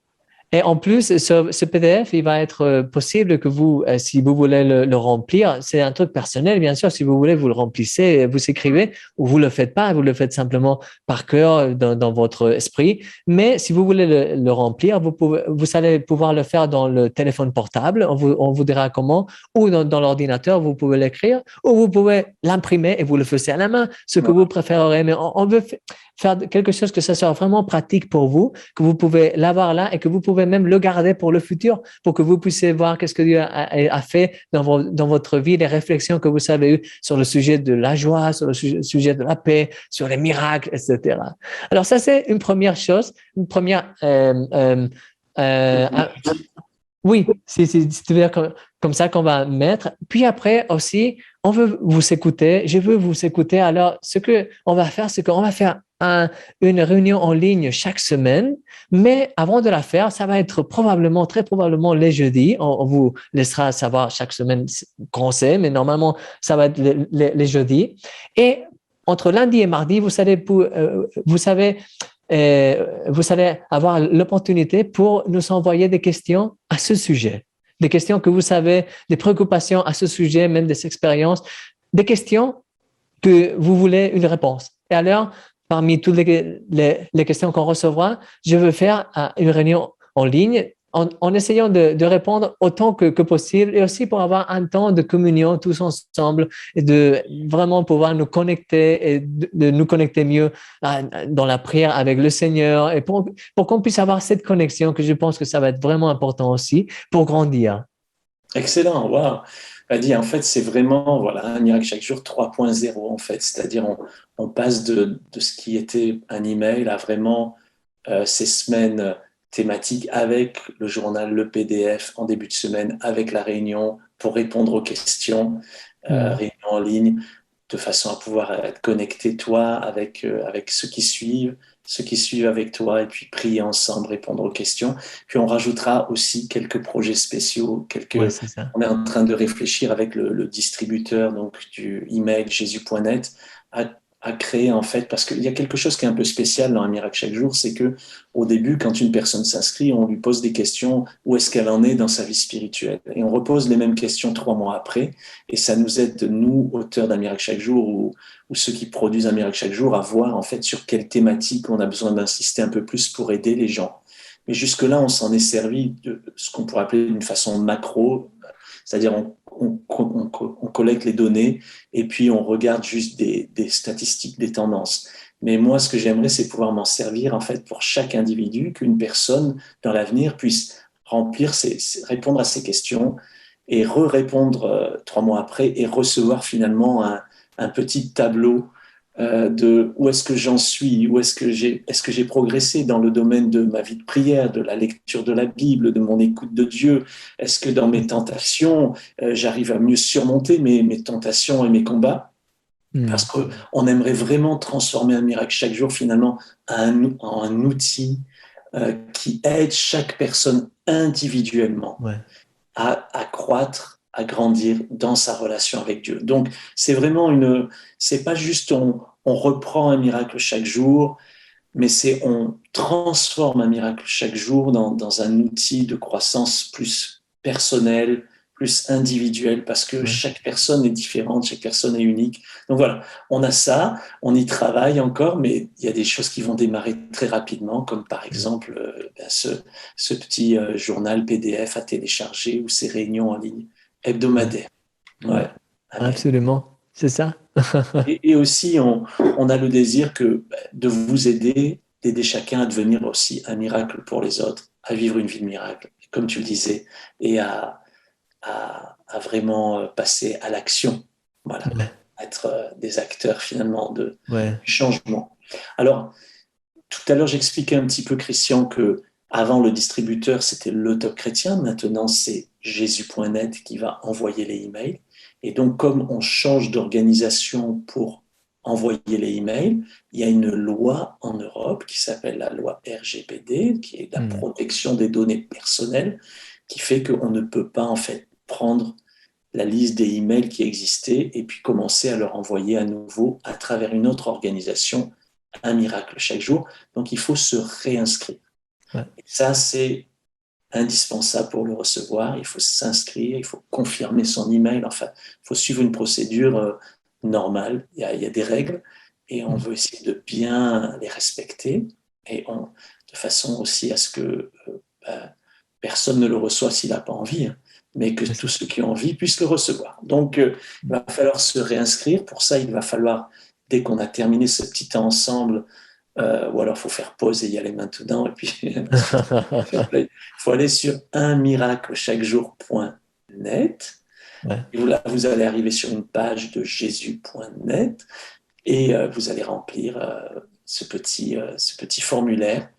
Et en plus, ce PDF, il va être possible que vous, si vous voulez le remplir, c'est un truc personnel, bien sûr. Si vous voulez, vous le remplissez, vous écrivez, ou vous le faites pas, vous le faites simplement par cœur dans votre esprit. Mais si vous voulez le remplir, vous allez pouvoir le faire dans le téléphone portable. On vous dira comment, ou dans l'ordinateur, vous pouvez l'écrire, ou vous pouvez l'imprimer et vous le faisiez à la main, ce que vous préférerez. Mais on veut faire quelque chose que ça soit vraiment pratique pour vous, que vous pouvez l'avoir là et que vous pouvez même le garder pour le futur, pour que vous puissiez voir qu'est-ce que Dieu a fait dans votre vie, les réflexions que vous avez eues sur le sujet de la joie, sur le sujet de la paix, sur les miracles, etc. Alors ça, c'est une première chose, une première... oui, c'est comme ça qu'on va mettre. Puis après aussi, on veut vous écouter. Je veux vous écouter. Alors, ce que on va faire, c'est qu'on va faire une réunion en ligne chaque semaine. Mais avant de la faire, ça va être très probablement les jeudis. On vous laissera savoir chaque semaine quand c'est, mais normalement, ça va être les jeudis. Et entre lundi et mardi, vous savez, vous allez avoir l'opportunité pour nous envoyer des questions à ce sujet, des questions que vous savez, des préoccupations à ce sujet, même des expériences, des questions que vous voulez une réponse. Et alors, parmi toutes les questions qu'on recevra, je veux faire une réunion en ligne en essayant de répondre autant que possible et aussi pour avoir un temps de communion tous ensemble et de vraiment pouvoir nous connecter et de nous connecter mieux dans la prière avec le Seigneur et pour qu'on puisse avoir cette connexion que je pense que ça va être vraiment important aussi pour grandir. Excellent, waouh. Adi, en fait, c'est vraiment voilà, un miracle chaque jour 3.0 en fait. C'est-à-dire, on passe de ce qui était un email à vraiment ces semaines thématiques avec le journal, le PDF en début de semaine, avec la réunion pour répondre aux questions, réunion en ligne, de façon à pouvoir être connecté, toi, avec ceux qui suivent avec toi, et puis prier ensemble, répondre aux questions. Puis on rajoutera aussi quelques projets spéciaux, Ouais, c'est ça. on est en train de réfléchir avec le distributeur donc, du email jésus.net à créer en fait, parce qu'il y a quelque chose qui est un peu spécial dans un miracle chaque jour, c'est que au début, quand une personne s'inscrit, on lui pose des questions, où est-ce qu'elle en est dans sa vie spirituelle? Et on repose les mêmes questions 3 mois après, et ça nous aide, nous, auteurs d'un miracle chaque jour, ou ceux qui produisent un miracle chaque jour, à voir en fait sur quelle thématique on a besoin d'insister un peu plus pour aider les gens. Mais jusque-là, on s'en est servi de ce qu'on pourrait appeler d'une façon macro, c'est-à-dire on collecte les données et puis on regarde juste des statistiques, des tendances. Mais moi, ce que j'aimerais, c'est pouvoir m'en servir en fait pour chaque individu, qu'une personne dans l'avenir puisse répondre à ces questions et re-répondre 3 mois après et recevoir finalement un petit tableau de où est-ce que j'en suis, est-ce que j'ai progressé dans le domaine de ma vie de prière, de la lecture de la Bible, de mon écoute de Dieu, est-ce que dans mes tentations, j'arrive à mieux surmonter mes tentations et mes combats, parce qu'on aimerait vraiment transformer un miracle chaque jour finalement en un outil qui aide chaque personne individuellement à croître, à grandir dans sa relation avec Dieu. Donc, c'est vraiment c'est pas juste on reprend un miracle chaque jour, mais on transforme un miracle chaque jour dans un outil de croissance plus personnel, plus individuel, parce que chaque personne est différente, chaque personne est unique. Donc voilà, on a ça, on y travaille encore, mais il y a des choses qui vont démarrer très rapidement, comme par exemple ce petit journal PDF à télécharger ou ces réunions en ligne hebdomadaires. Ouais. Absolument, c'est ça. Et aussi, on a le désir de vous aider, d'aider chacun à devenir aussi un miracle pour les autres, à vivre une vie de miracle, comme tu le disais, et à vraiment passer à l'action. Voilà, être des acteurs finalement du changement. Alors, tout à l'heure, j'expliquais un petit peu, Christian, que avant le distributeur, c'était le Top Chrétien. Maintenant, c'est Jésus.net qui va envoyer les emails. Et donc, comme on change d'organisation pour envoyer les emails, il y a une loi en Europe qui s'appelle la loi RGPD, qui est la protection des données personnelles, qui fait qu'on ne peut pas en fait prendre la liste des emails qui existaient et puis commencer à leur envoyer à nouveau à travers une autre organisation un miracle chaque jour. Donc, il faut se réinscrire. Et ça, c'est indispensable pour le recevoir. Il faut s'inscrire, il faut confirmer son email. Enfin, il faut suivre une procédure normale. Il y a des règles et on veut essayer de bien les respecter et de façon aussi à ce que personne ne le reçoive s'il n'a pas envie, hein, mais que tous ceux qui ont envie puissent le recevoir. Donc, il va falloir se réinscrire. Pour ça, il va falloir, dès qu'on a terminé ce petit temps ensemble, ou alors il faut faire pause et y aller maintenant. Et puis, il faut aller sur unmiraclechaquejour.net. Ouais. Et là, vous allez arriver sur une page de jésus.net et vous allez remplir ce petit formulaire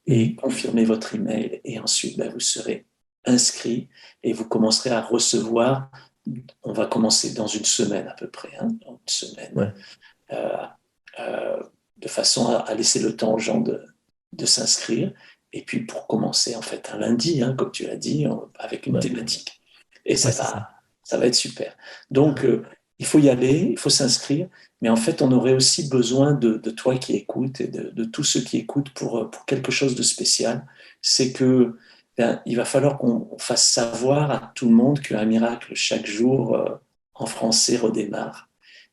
et confirmer votre email. Et ensuite, vous serez inscrit et vous commencerez à recevoir. On va commencer dans une semaine à peu près, hein, dans une semaine, de façon à laisser le temps aux gens de s'inscrire. Et puis pour commencer, en fait, un lundi, hein, comme tu l'as dit, avec une thématique. Et ça va être super. Donc, il faut y aller, il faut s'inscrire. Mais en fait, on aurait aussi besoin de toi qui écoutes et de tous ceux qui écoutent pour quelque chose de spécial. C'est que il va falloir qu'on fasse savoir à tout le monde qu'un miracle chaque jour en français redémarre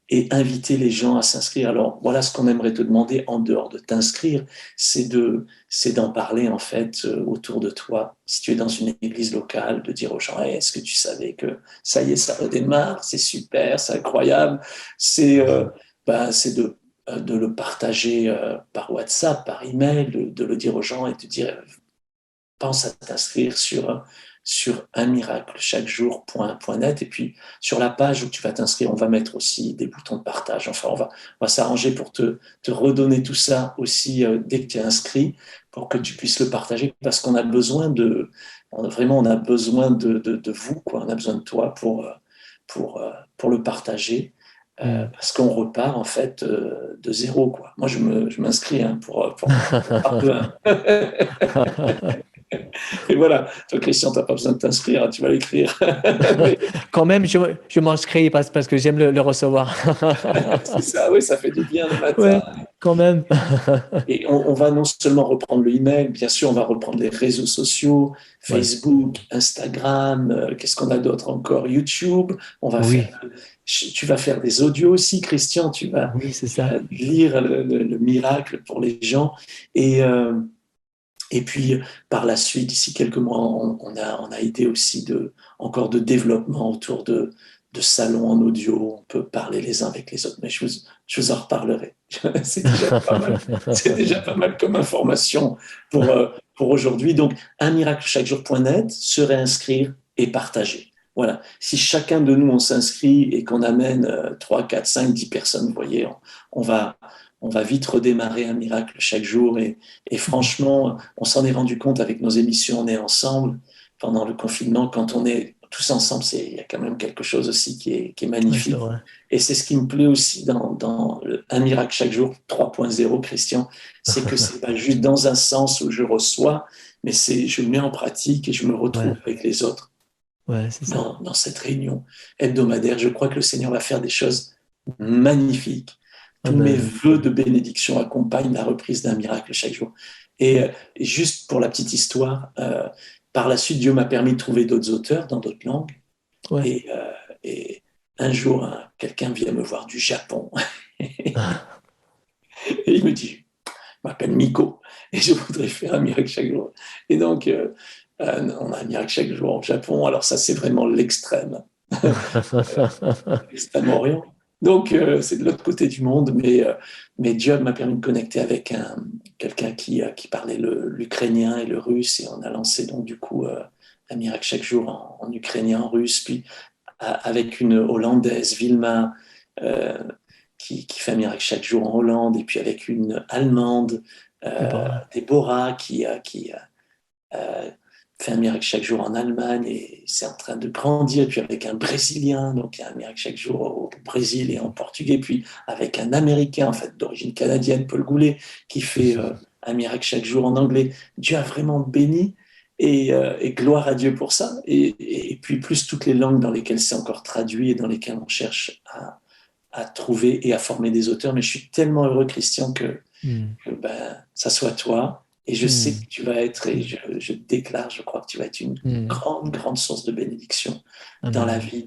et inviter les gens à s'inscrire. Alors, voilà ce qu'on aimerait te demander en dehors de t'inscrire, c'est d'en parler en fait autour de toi. Si tu es dans une église locale, de dire aux gens, hey, est-ce que tu savais que ça y est, ça redémarre, c'est super, c'est incroyable. C'est de le partager par WhatsApp, par email, de le dire aux gens et de dire, pense à t'inscrire sur unmiraclechaquejour.net et puis sur la page où tu vas t'inscrire, on va mettre aussi des boutons de partage. Enfin, on va s'arranger pour te redonner tout ça aussi dès que tu es inscrit pour que tu puisses le partager parce qu'on a besoin on a besoin de vous, quoi. On a besoin de toi pour le partager. Parce qu'on repart en fait de zéro, quoi. Moi, je m'inscris hein, pour Et voilà, toi Christian, tu n'as pas besoin de t'inscrire, tu vas l'écrire. Quand même, je m'inscris parce que j'aime le recevoir. C'est ça, oui, ça fait du bien le matin. Ouais, quand même. Et on va non seulement reprendre le email, bien sûr, on va reprendre les réseaux sociaux, Facebook, Instagram, qu'est-ce qu'on a d'autre encore, YouTube. Tu vas faire des audios aussi, Christian, tu vas c'est ça. lire le miracle pour les gens. Et puis, par la suite, d'ici quelques mois, on a idée aussi encore de développement autour de salons en audio. On peut parler les uns avec les autres, mais je vous en reparlerai. C'est déjà pas mal comme information pour aujourd'hui. Donc, unmiraclechaquejour.net, se réinscrire et partager. Voilà. Si chacun de nous, on s'inscrit et qu'on amène 3, 4, 5, 10 personnes, vous voyez, on va vite redémarrer un miracle chaque jour. Et franchement, on s'en est rendu compte avec nos émissions On est ensemble pendant le confinement. Quand on est tous ensemble, il y a quand même quelque chose aussi qui est magnifique. Ouais, et c'est ce qui me plaît aussi dans Un miracle chaque jour 3.0, Christian, c'est que c'est pas juste dans un sens où je reçois, mais je le mets en pratique et je me retrouve avec les autres dans cette réunion hebdomadaire. Je crois que le Seigneur va faire des choses magnifiques. Tous mes vœux de bénédiction accompagnent la reprise d'un miracle chaque jour. Et juste pour la petite histoire, par la suite, Dieu m'a permis de trouver d'autres auteurs dans d'autres langues. Et un jour, quelqu'un vient me voir du Japon. Et il me dit, je m'appelle Miko et je voudrais faire un miracle chaque jour. Et donc, on a un miracle chaque jour au Japon. Alors ça, c'est vraiment l'extrême. L'extrême-orient. Donc, c'est de l'autre côté du monde, mais Dieu m'a permis de connecter avec quelqu'un qui parlait l'ukrainien et le russe, et on a lancé donc du coup un miracle chaque jour en ukrainien, en russe, puis avec une hollandaise, Vilma, qui fait un miracle chaque jour en Hollande, et puis avec une allemande, Déborah, qui fait un miracle chaque jour en Allemagne et c'est en train de grandir, puis avec un Brésilien, donc il y a un miracle chaque jour au Brésil et en portugais, puis avec un Américain, en fait, d'origine canadienne, Paul Goulet, qui fait un miracle chaque jour en anglais. Dieu a vraiment béni et gloire à Dieu pour ça. Et puis plus toutes les langues dans lesquelles c'est encore traduit et dans lesquelles on cherche à trouver et à former des auteurs. Mais je suis tellement heureux, Christian, que ça soit toi Et je sais que tu vas être, et je déclare, je crois que tu vas être une Mm. grande, grande source de bénédiction dans la Amen. vie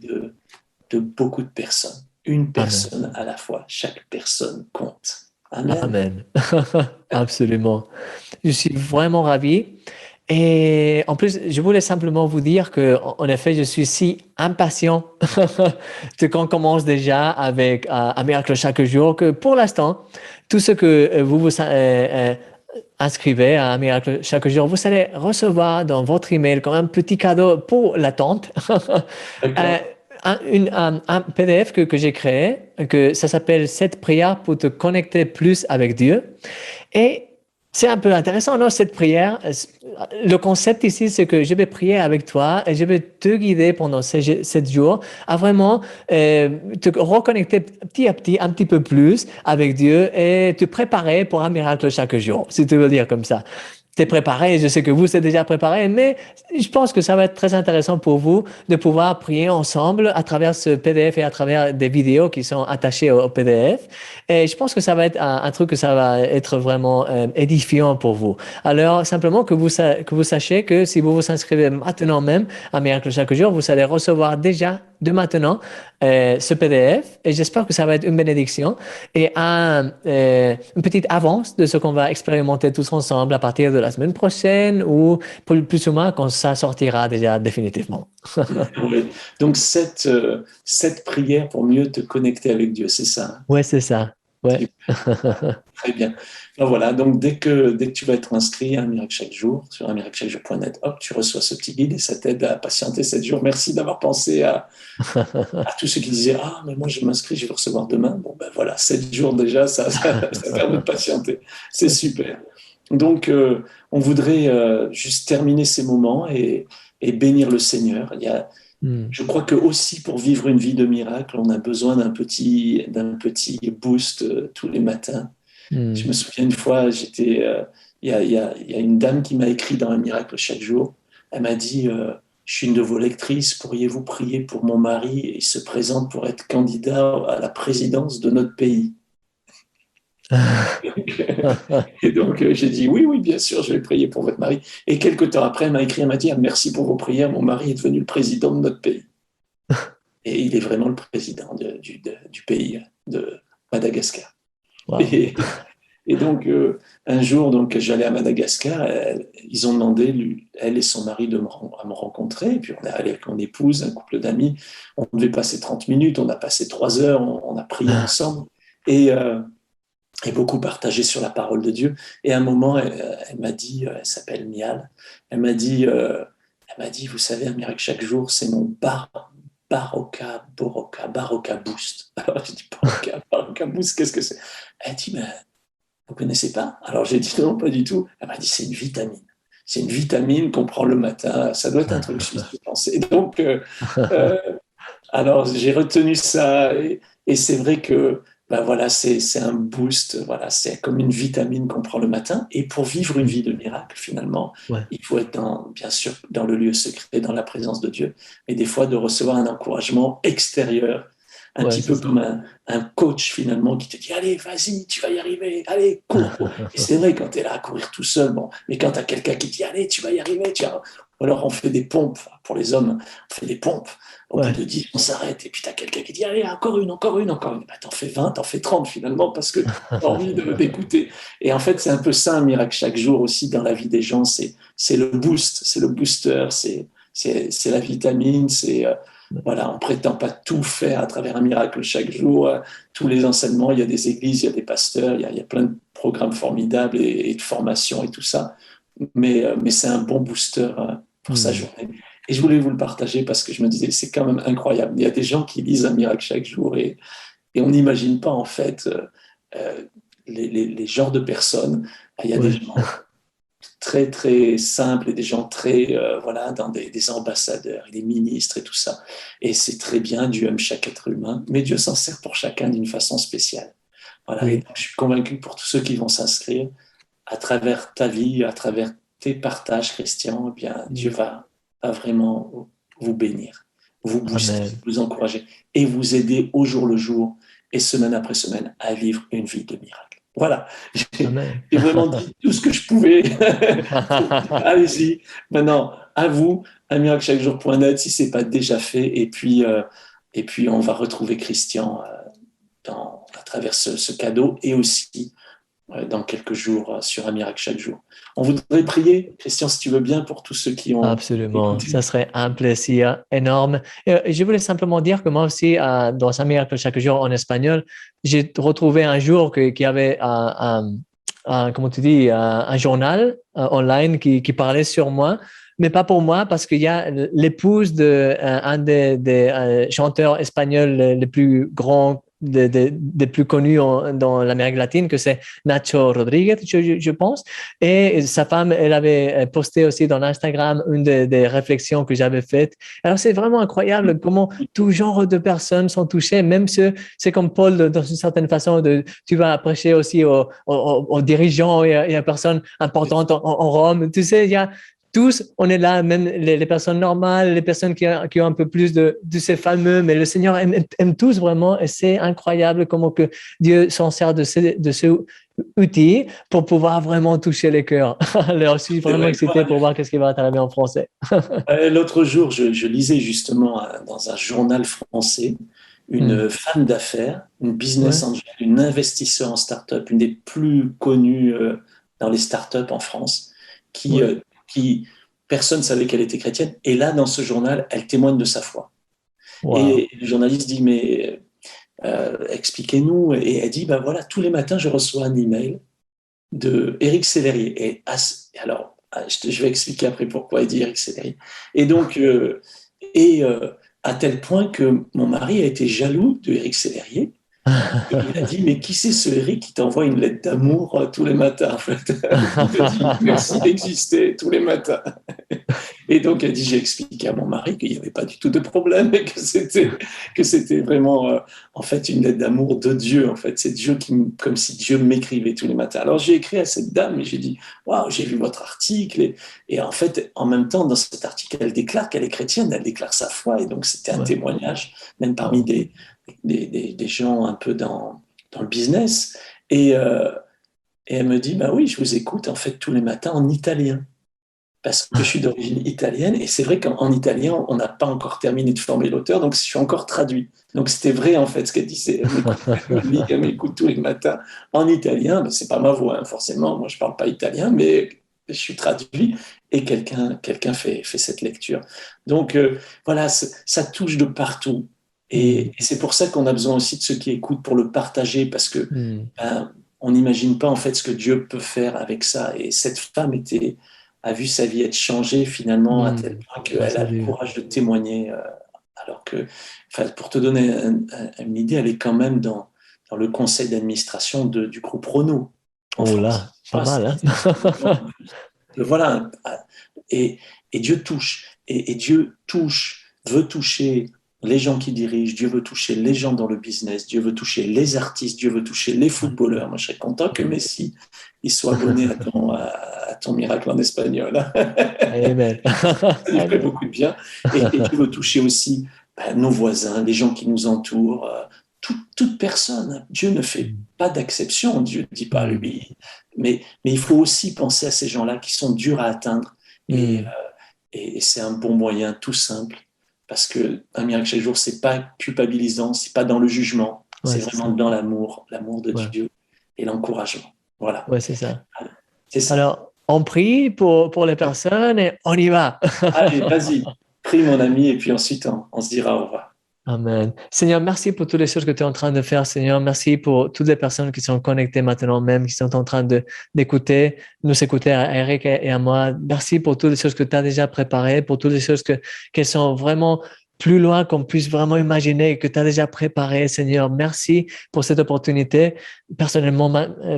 de beaucoup de personnes. Une Amen. personne à la fois. Chaque personne compte. Amen. Amen. Absolument. Je suis vraiment ravi. Et en plus, je voulais simplement vous dire que, en effet, je suis si impatient de qu'on commence déjà avec un miracle chaque jour que pour l'instant, tout ce que vous vous inscrivez à un miracle chaque jour, vous allez recevoir dans votre email comme un petit cadeau pour l'attente. Euh, D'accord. un PDF que j'ai créé, que ça s'appelle 7 prières pour te connecter plus avec Dieu. Et c'est un peu intéressant, non, cette prière. Le concept ici, c'est que je vais prier avec toi et je vais te guider pendant ces 7 jours à vraiment te reconnecter petit à petit, un petit peu plus avec Dieu et te préparer pour un miracle chaque jour, si tu veux dire comme ça. T'es préparé, je sais que vous êtes déjà préparé, mais je pense que ça va être très intéressant pour vous de pouvoir prier ensemble à travers ce PDF et à travers des vidéos qui sont attachées au PDF. Et je pense que ça va être un truc que ça va être vraiment édifiant pour vous. Alors, simplement que vous sachiez que si vous vous inscrivez maintenant même à Miracle chaque jour, vous allez recevoir déjà de maintenant ce PDF. Et j'espère que ça va être une bénédiction et une petite avance de ce qu'on va expérimenter tous ensemble à partir de la semaine prochaine ou plus ou moins quand ça sortira déjà définitivement. Oui. Donc, cette prière pour mieux te connecter avec Dieu, c'est ça, hein? Ouais, c'est ça. Ouais. Très bien. Alors voilà, donc dès que tu vas être inscrit à un miracle chaque jour, sur un miraclechaquejour.net, hop, tu reçois ce petit guide et ça t'aide à patienter 7 jours. Merci d'avoir pensé à tous ceux qui disaient ah, mais moi je m'inscris, je vais recevoir demain. Bon, ben voilà, 7 jours déjà, ça permet de patienter. C'est super. Donc, on voudrait juste terminer ces moments et bénir le Seigneur. Hmm. Je crois que aussi pour vivre une vie de miracle, on a besoin d'un petit boost tous les matins. Je Hmm. me souviens une fois, il y a une dame qui m'a écrit dans un miracle chaque jour. Elle m'a dit, je suis une de vos lectrices, pourriez-vous prier pour mon mari? Il se présente pour être candidat à la présidence de notre pays. Et donc, j'ai dit, oui, oui, bien sûr, je vais prier pour votre mari. Et quelques temps après, elle m'a écrit, elle m'a dit, ah, merci pour vos prières, mon mari est devenu le président de notre pays. Et il est vraiment le président du pays de Madagascar. Wow. Et, Et donc, un jour, donc, j'allais à Madagascar, ils ont demandé, elle et son mari, à me rencontrer. Et puis, on est allé avec mon épouse, un couple d'amis. On devait passer 30 minutes, on a passé 3 heures, on a prié ensemble et beaucoup partagé sur la parole de Dieu. Et à un moment, elle m'a dit, elle s'appelle Mial, elle m'a dit, vous savez, un miracle chaque jour, c'est mon Baroka Boost. Alors, je dis, Baroka Boost, qu'est-ce que c'est? Elle dit, mais vous connaissez pas? Alors j'ai dit non, pas du tout. Elle m'a dit c'est une vitamine. C'est une vitamine qu'on prend le matin. Ça doit être un truc suisse, je pense. Et donc, euh, alors j'ai retenu ça et c'est vrai que ben voilà, c'est un boost. Voilà, c'est comme une vitamine qu'on prend le matin. Et pour vivre une vie de miracle, finalement, Ouais, il faut être bien sûr dans le lieu secret, dans la présence de Dieu, mais des fois de recevoir un encouragement extérieur un ouais, petit c'est peu ça. comme un coach finalement qui te dit allez, vas-y, tu vas y arriver, allez, cours, cours. Et c'est vrai quand tu es là à courir tout seul, bon, mais quand tu as quelqu'un qui te dit allez, tu vas y arriver, ou alors on fait des pompes, pour les hommes, on fait des pompes, au bout Ouais, de 10, on s'arrête, et puis tu as quelqu'un qui dit allez, encore une, encore une, encore une. Bah, t'en fais 20, t'en fais 30 finalement, parce que tu as envie d'écouter. Et en fait, c'est un peu ça un miracle chaque jour aussi dans la vie des gens, c'est le boost, c'est le booster, c'est la vitamine, voilà, on prétend pas tout faire à travers un miracle chaque jour. Tous les enseignements, il y a des églises, il y a des pasteurs, il y a plein de programmes formidables et de formations et tout ça. Mais c'est un bon booster pour sa hmm. journée. Et je voulais vous le partager parce que je me disais, c'est quand même incroyable. Il y a des gens qui lisent un miracle chaque jour et on n'imagine pas en fait euh, les genres de personnes. Il y a des Ouais, gens très très simples et des gens très voilà dans des ambassadeurs et des ministres et tout ça. Et c'est très bien, Dieu aime chaque être humain, mais Dieu s'en sert pour chacun d'une façon spéciale. Voilà, et oui. donc, je suis convaincu pour tous ceux qui vont s'inscrire à travers ta vie, à travers tes partages, Christian, eh bien Dieu Hmm. va vraiment vous bénir, vous booster, Amen. vous encourager et vous aider au jour le jour et semaine après semaine à vivre une vie de miracle. Voilà, Amen. j'ai vraiment dit tout ce que je pouvais. Allez-y, maintenant, à vous, à miraclechaquejour.net, si ce n'est pas déjà fait. Et puis, on va retrouver Christian à travers ce cadeau et aussi dans quelques jours sur Un miracle chaque jour. On voudrait prier, Christian, si tu veux bien, pour tous ceux qui ont Absolument, écouté. ça serait un plaisir énorme. Je voulais simplement dire que moi aussi, dans un miracle chaque jour en espagnol, j'ai retrouvé un jour qu'il y avait comment tu dis, un journal online qui parlait sur moi, mais pas pour moi, parce qu'il y a l'épouse de un des chanteurs espagnols les plus grands, des plus connus dans l'Amérique latine, que c'est Nacho Rodriguez, je pense. Et sa femme, elle avait posté aussi dans Instagram une des réflexions que j'avais faites. Alors, c'est vraiment incroyable comment tout genre de personnes sont touchées, même ceux, c'est comme Paul, dans une certaine façon, tu vas prêcher aussi aux dirigeants et à personnes importantes en Rome. Tu sais, il y a tous, on est là, même les personnes normales, les personnes qui ont un peu plus de ces fameux, mais le Seigneur aime tous vraiment, et c'est incroyable comment que Dieu s'en sert de ce outil pour pouvoir vraiment toucher les cœurs. Alors, je suis vraiment excité pour voir qu'est-ce qui va arriver en français. L'autre jour, je lisais justement dans un journal français une femme d'affaires, une business angel, une investisseur en start-up, une des plus connues dans les start-up en France, qui personne ne savait qu'elle était chrétienne. Et là, dans ce journal, elle témoigne de sa foi. Wow. Et le journaliste dit, mais expliquez-nous. Et elle dit, ben voilà, tous les matins, je reçois un email de Éric Sellerier. Et alors, je vais expliquer après pourquoi il dit Éric Sellerier. Et donc, à tel point que mon mari a été jaloux de Éric Sellerier. Il a dit, mais qui c'est ce Eric qui t'envoie une lettre d'amour tous les matins, en fait? Il a dit, merci d'exister tous les matins. Et donc, elle dit, j'ai expliqué à mon mari qu'il n'y avait pas du tout de problème et que c'était vraiment, en fait, une lettre d'amour de Dieu, en fait. C'est Dieu comme si Dieu m'écrivait tous les matins. Alors, j'ai écrit à cette dame et j'ai dit, waouh, j'ai vu votre article. Et en fait, en même temps, dans cet article, elle déclare qu'elle est chrétienne, elle déclare sa foi. Et donc, c'était un témoignage, même parmi des gens un peu dans le business. Et elle me dit, bah oui, je vous écoute en fait tous les matins en italien, parce que je suis d'origine italienne, et c'est vrai qu'en italien, on n'a pas encore terminé de former l'auteur, donc je suis encore traduit. Donc c'était vrai en fait ce qu'elle disait. Elle m'écoute tous les matins en italien, mais c'est pas ma voix, hein, forcément, moi je parle pas italien, mais je suis traduit, et quelqu'un fait cette lecture. Donc voilà, ça touche de partout. Et c'est pour ça qu'on a besoin aussi de ceux qui écoutent pour le partager, parce que on n'imagine pas en fait ce que Dieu peut faire avec ça. Et cette femme a vu sa vie être changée finalement à tel point qu'elle a le courage de témoigner. Alors que, pour te donner une idée, elle est quand même dans le conseil d'administration du groupe Renault. Oh là, pas mal, hein? Voilà. Et Dieu touche. Et Dieu veut toucher les gens qui dirigent, Dieu veut toucher les gens dans le business, Dieu veut toucher les artistes, Dieu veut toucher les footballeurs. Moi, je serais content que Messi il soit abonné à ton miracle en espagnol. Amen. Ça lui ferait beaucoup de bien. Et Dieu veut toucher aussi nos voisins, les gens qui nous entourent, toute personne. Dieu ne fait pas d'exception, Dieu ne dit pas lui. Mais il faut aussi penser à ces gens-là qui sont durs à atteindre. Et c'est un bon moyen tout simple. Parce qu'un miracle chaque jour, c'est pas culpabilisant, c'est pas dans le jugement, c'est vraiment dans l'amour de Dieu et l'encouragement. Voilà. Ouais, c'est ça. C'est ça. Alors, on prie pour les personnes et on y va. Allez, vas-y, prie mon ami, et puis ensuite on se dira au revoir. Amen. Seigneur, merci pour toutes les choses que tu es en train de faire, Seigneur. Merci pour toutes les personnes qui sont connectées maintenant même, qui sont en train d'écouter, nous écouter à Eric et à moi. Merci pour toutes les choses que tu as déjà préparées, pour toutes les choses qui sont vraiment plus loin qu'on puisse vraiment imaginer, que tu as déjà préparé, Seigneur. Merci pour cette opportunité, personnellement,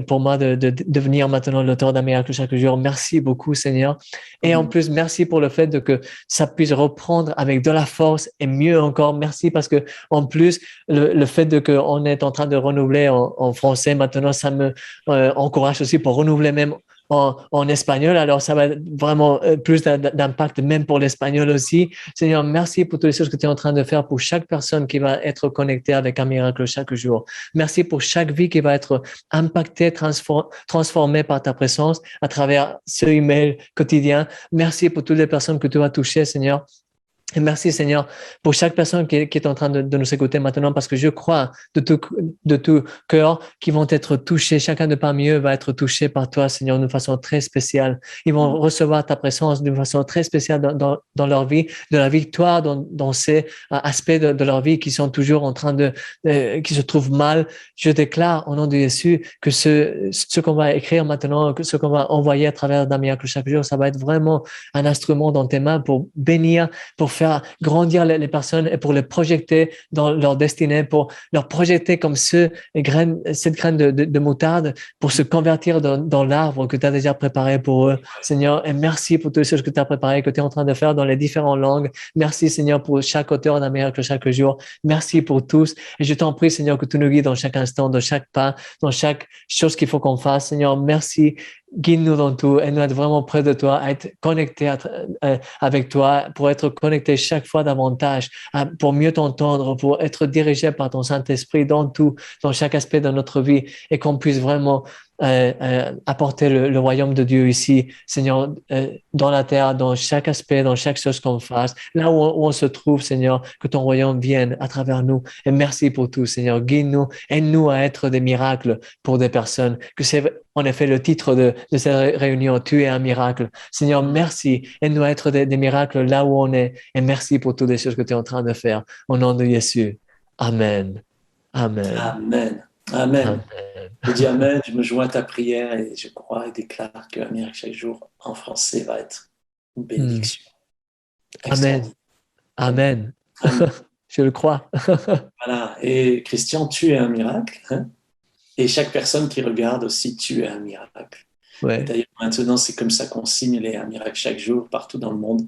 pour moi, de devenir maintenant l'auteur d'un miracle chaque jour. Merci beaucoup, Seigneur. Et en plus, merci pour le fait que ça puisse reprendre avec de la force et mieux encore. Merci parce que, en plus, le fait qu'on est en train de renouveler en français maintenant, ça me encourage aussi pour renouveler même en espagnol. Alors, ça va être vraiment plus d'impact même pour l'espagnol aussi. Seigneur, merci pour toutes les choses que tu es en train de faire pour chaque personne qui va être connectée avec un miracle chaque jour. Merci pour chaque vie qui va être impactée, transformée par ta présence à travers ce email quotidien. Merci pour toutes les personnes que tu vas toucher, Seigneur. Et merci Seigneur pour chaque personne qui est en train de nous écouter maintenant, parce que je crois de tout cœur qu'ils vont être touchés. Chacun de parmi eux va être touché par toi, Seigneur, d'une façon très spéciale. Ils vont recevoir ta présence d'une façon très spéciale dans leur vie, de la victoire dans ces aspects de leur vie qui sont toujours en train qui se trouvent mal. Je déclare au nom de Jésus que ce qu'on va écrire maintenant, que ce qu'on va envoyer à travers d'un miracle chaque jour, ça va être vraiment un instrument dans tes mains pour bénir, pour faire grandir les personnes et pour les projeter dans leur destinée, pour leur projeter comme cette graine de moutarde pour se convertir dans l'arbre que tu as déjà préparé pour eux, Seigneur. Et merci pour toutes les choses que tu as préparées, que tu es en train de faire dans les différentes langues. Merci, Seigneur, pour chaque auteur d'un miracle chaque jour. Merci pour tous. Et je t'en prie, Seigneur, que tu nous guides dans chaque instant, dans chaque pas, dans chaque chose qu'il faut qu'on fasse. Seigneur, merci. Guide-nous dans tout et nous être vraiment près de toi, à être connectés avec toi, pour être connectés chaque fois davantage, pour mieux t'entendre, pour être dirigé par ton Saint-Esprit dans tout, dans chaque aspect de notre vie, et qu'on puisse vraiment apporter le royaume de Dieu ici, Seigneur, dans la terre, dans chaque aspect, dans chaque chose qu'on fasse, là où on se trouve, Seigneur, que ton royaume vienne à travers nous. Et merci pour tout, Seigneur. Guide-nous, aide-nous à être des miracles pour des personnes, que c'est en effet le titre de cette réunion, tu es un miracle. Seigneur, merci, aide-nous à être des miracles là où on est, et merci pour toutes les choses que tu es en train de faire. Au nom de Jésus. Amen. Amen. Amen. Amen. Je dis Amen, je me joins à ta prière et je crois et déclare qu'un miracle chaque jour en français va être une bénédiction. Amen. Amen. Amen. Je le crois. Voilà. Et Christian, tu es un miracle. Hein? Et chaque personne qui regarde aussi, tu es un miracle. Ouais. D'ailleurs, maintenant, c'est comme ça qu'on signe les un miracle chaque jour partout dans le monde.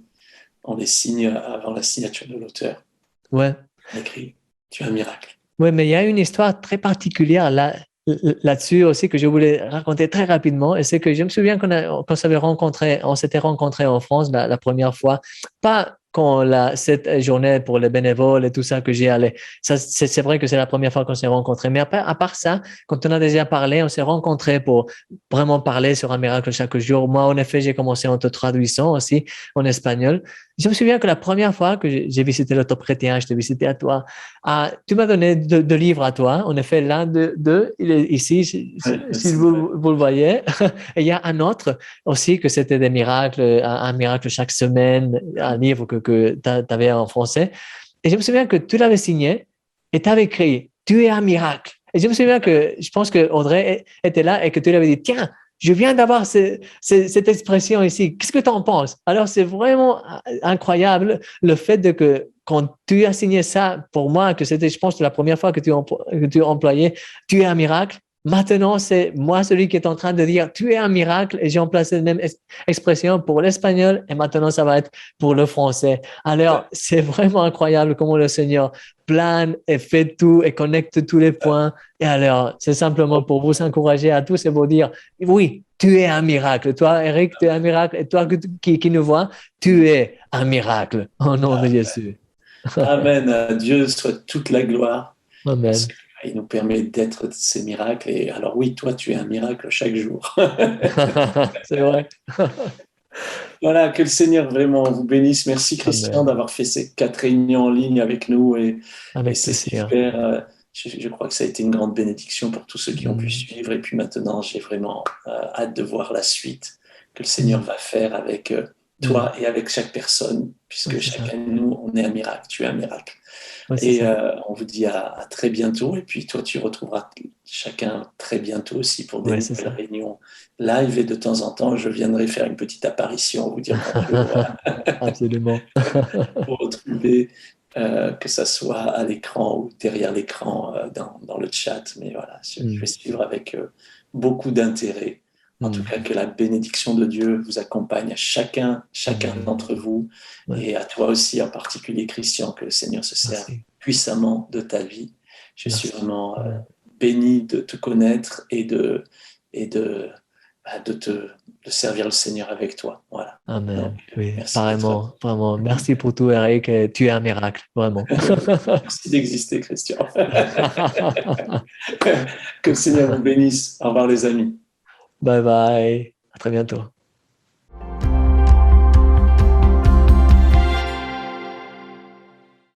On les signe avant la signature de l'auteur. Ouais. On écrit, tu es un miracle. Oui, mais il y a une histoire très particulière là-dessus aussi que je voulais raconter très rapidement. Et c'est que je me souviens qu'on s'était rencontrés en France la première fois. Pas quand cette journée pour les bénévoles et tout ça que j'y allais. Ça, c'est vrai que c'est la première fois qu'on s'est rencontrés. Mais à part ça, quand on a déjà parlé, on s'est rencontrés pour vraiment parler sur un miracle chaque jour. Moi, en effet, j'ai commencé en te traduisant aussi en espagnol. Je me souviens que la première fois que j'ai visité le Top Chrétien, je t'ai visité à toi, tu m'as donné deux livres à toi. En effet, l'un d'eux, il est ici, si vous le voyez. Et il y a un autre aussi que c'était des miracles, un miracle chaque semaine, un livre que tu avais en français. Et je me souviens que tu l'avais signé et tu avais écrit « Tu es un miracle ». Et je me souviens je pense que Audrey était là et que tu lui avais dit « Tiens, je viens d'avoir cette expression ici. Qu'est-ce que tu en penses ?» Alors, c'est vraiment incroyable le fait que quand tu as signé ça pour moi, que c'était, je pense, la première fois que tu employais « Tu es un miracle ». Maintenant, c'est moi celui qui est en train de dire « Tu es un miracle » et j'ai emplacé la même expression pour l'espagnol et maintenant, ça va être pour le français. Alors, c'est vraiment incroyable comment le Seigneur plane et fait tout et connecte tous les points. Et alors, c'est simplement pour vous encourager à tous et vous dire « Oui, tu es un miracle. Toi, Eric, tu es un miracle. Et toi qui nous vois, tu es un miracle. » Au nom de Jésus. Amen. À Dieu soit toute la gloire. Amen. Il nous permet d'être ces miracles. Et alors oui, toi, tu es un miracle chaque jour. C'est vrai. Voilà, que le Seigneur vraiment vous bénisse. Merci Christian d'avoir fait ces 4 réunions en ligne avec nous. Et c'est super. Je crois que ça a été une grande bénédiction pour tous ceux qui ont pu suivre. Et puis maintenant, j'ai vraiment hâte de voir la suite que le Seigneur va faire avec toi et avec chaque personne, puisque chacun de nous, on est un miracle. Tu es un miracle. Et on vous dit à très bientôt. Et puis toi, tu retrouveras chacun très bientôt aussi pour des nouvelles réunions live. Et de temps en temps, je viendrai faire une petite apparition, vous dire bonjour. Absolument. Pour retrouver, que ça soit à l'écran ou derrière l'écran, dans le chat. Mais voilà, je vais suivre avec beaucoup d'intérêt. En tout cas, que la bénédiction de Dieu vous accompagne à chacun d'entre vous, et à toi aussi en particulier, Christian, que le Seigneur se serve puissamment de ta vie. Je suis vraiment béni de te connaître et de de servir le Seigneur avec toi. Voilà. Amen. Donc, Oui, merci vraiment, vraiment. Merci pour tout, Eric. Tu es un miracle, vraiment. Merci d'exister, Christian. Que le Seigneur vous bénisse. Au revoir, les amis. Bye bye. À très bientôt.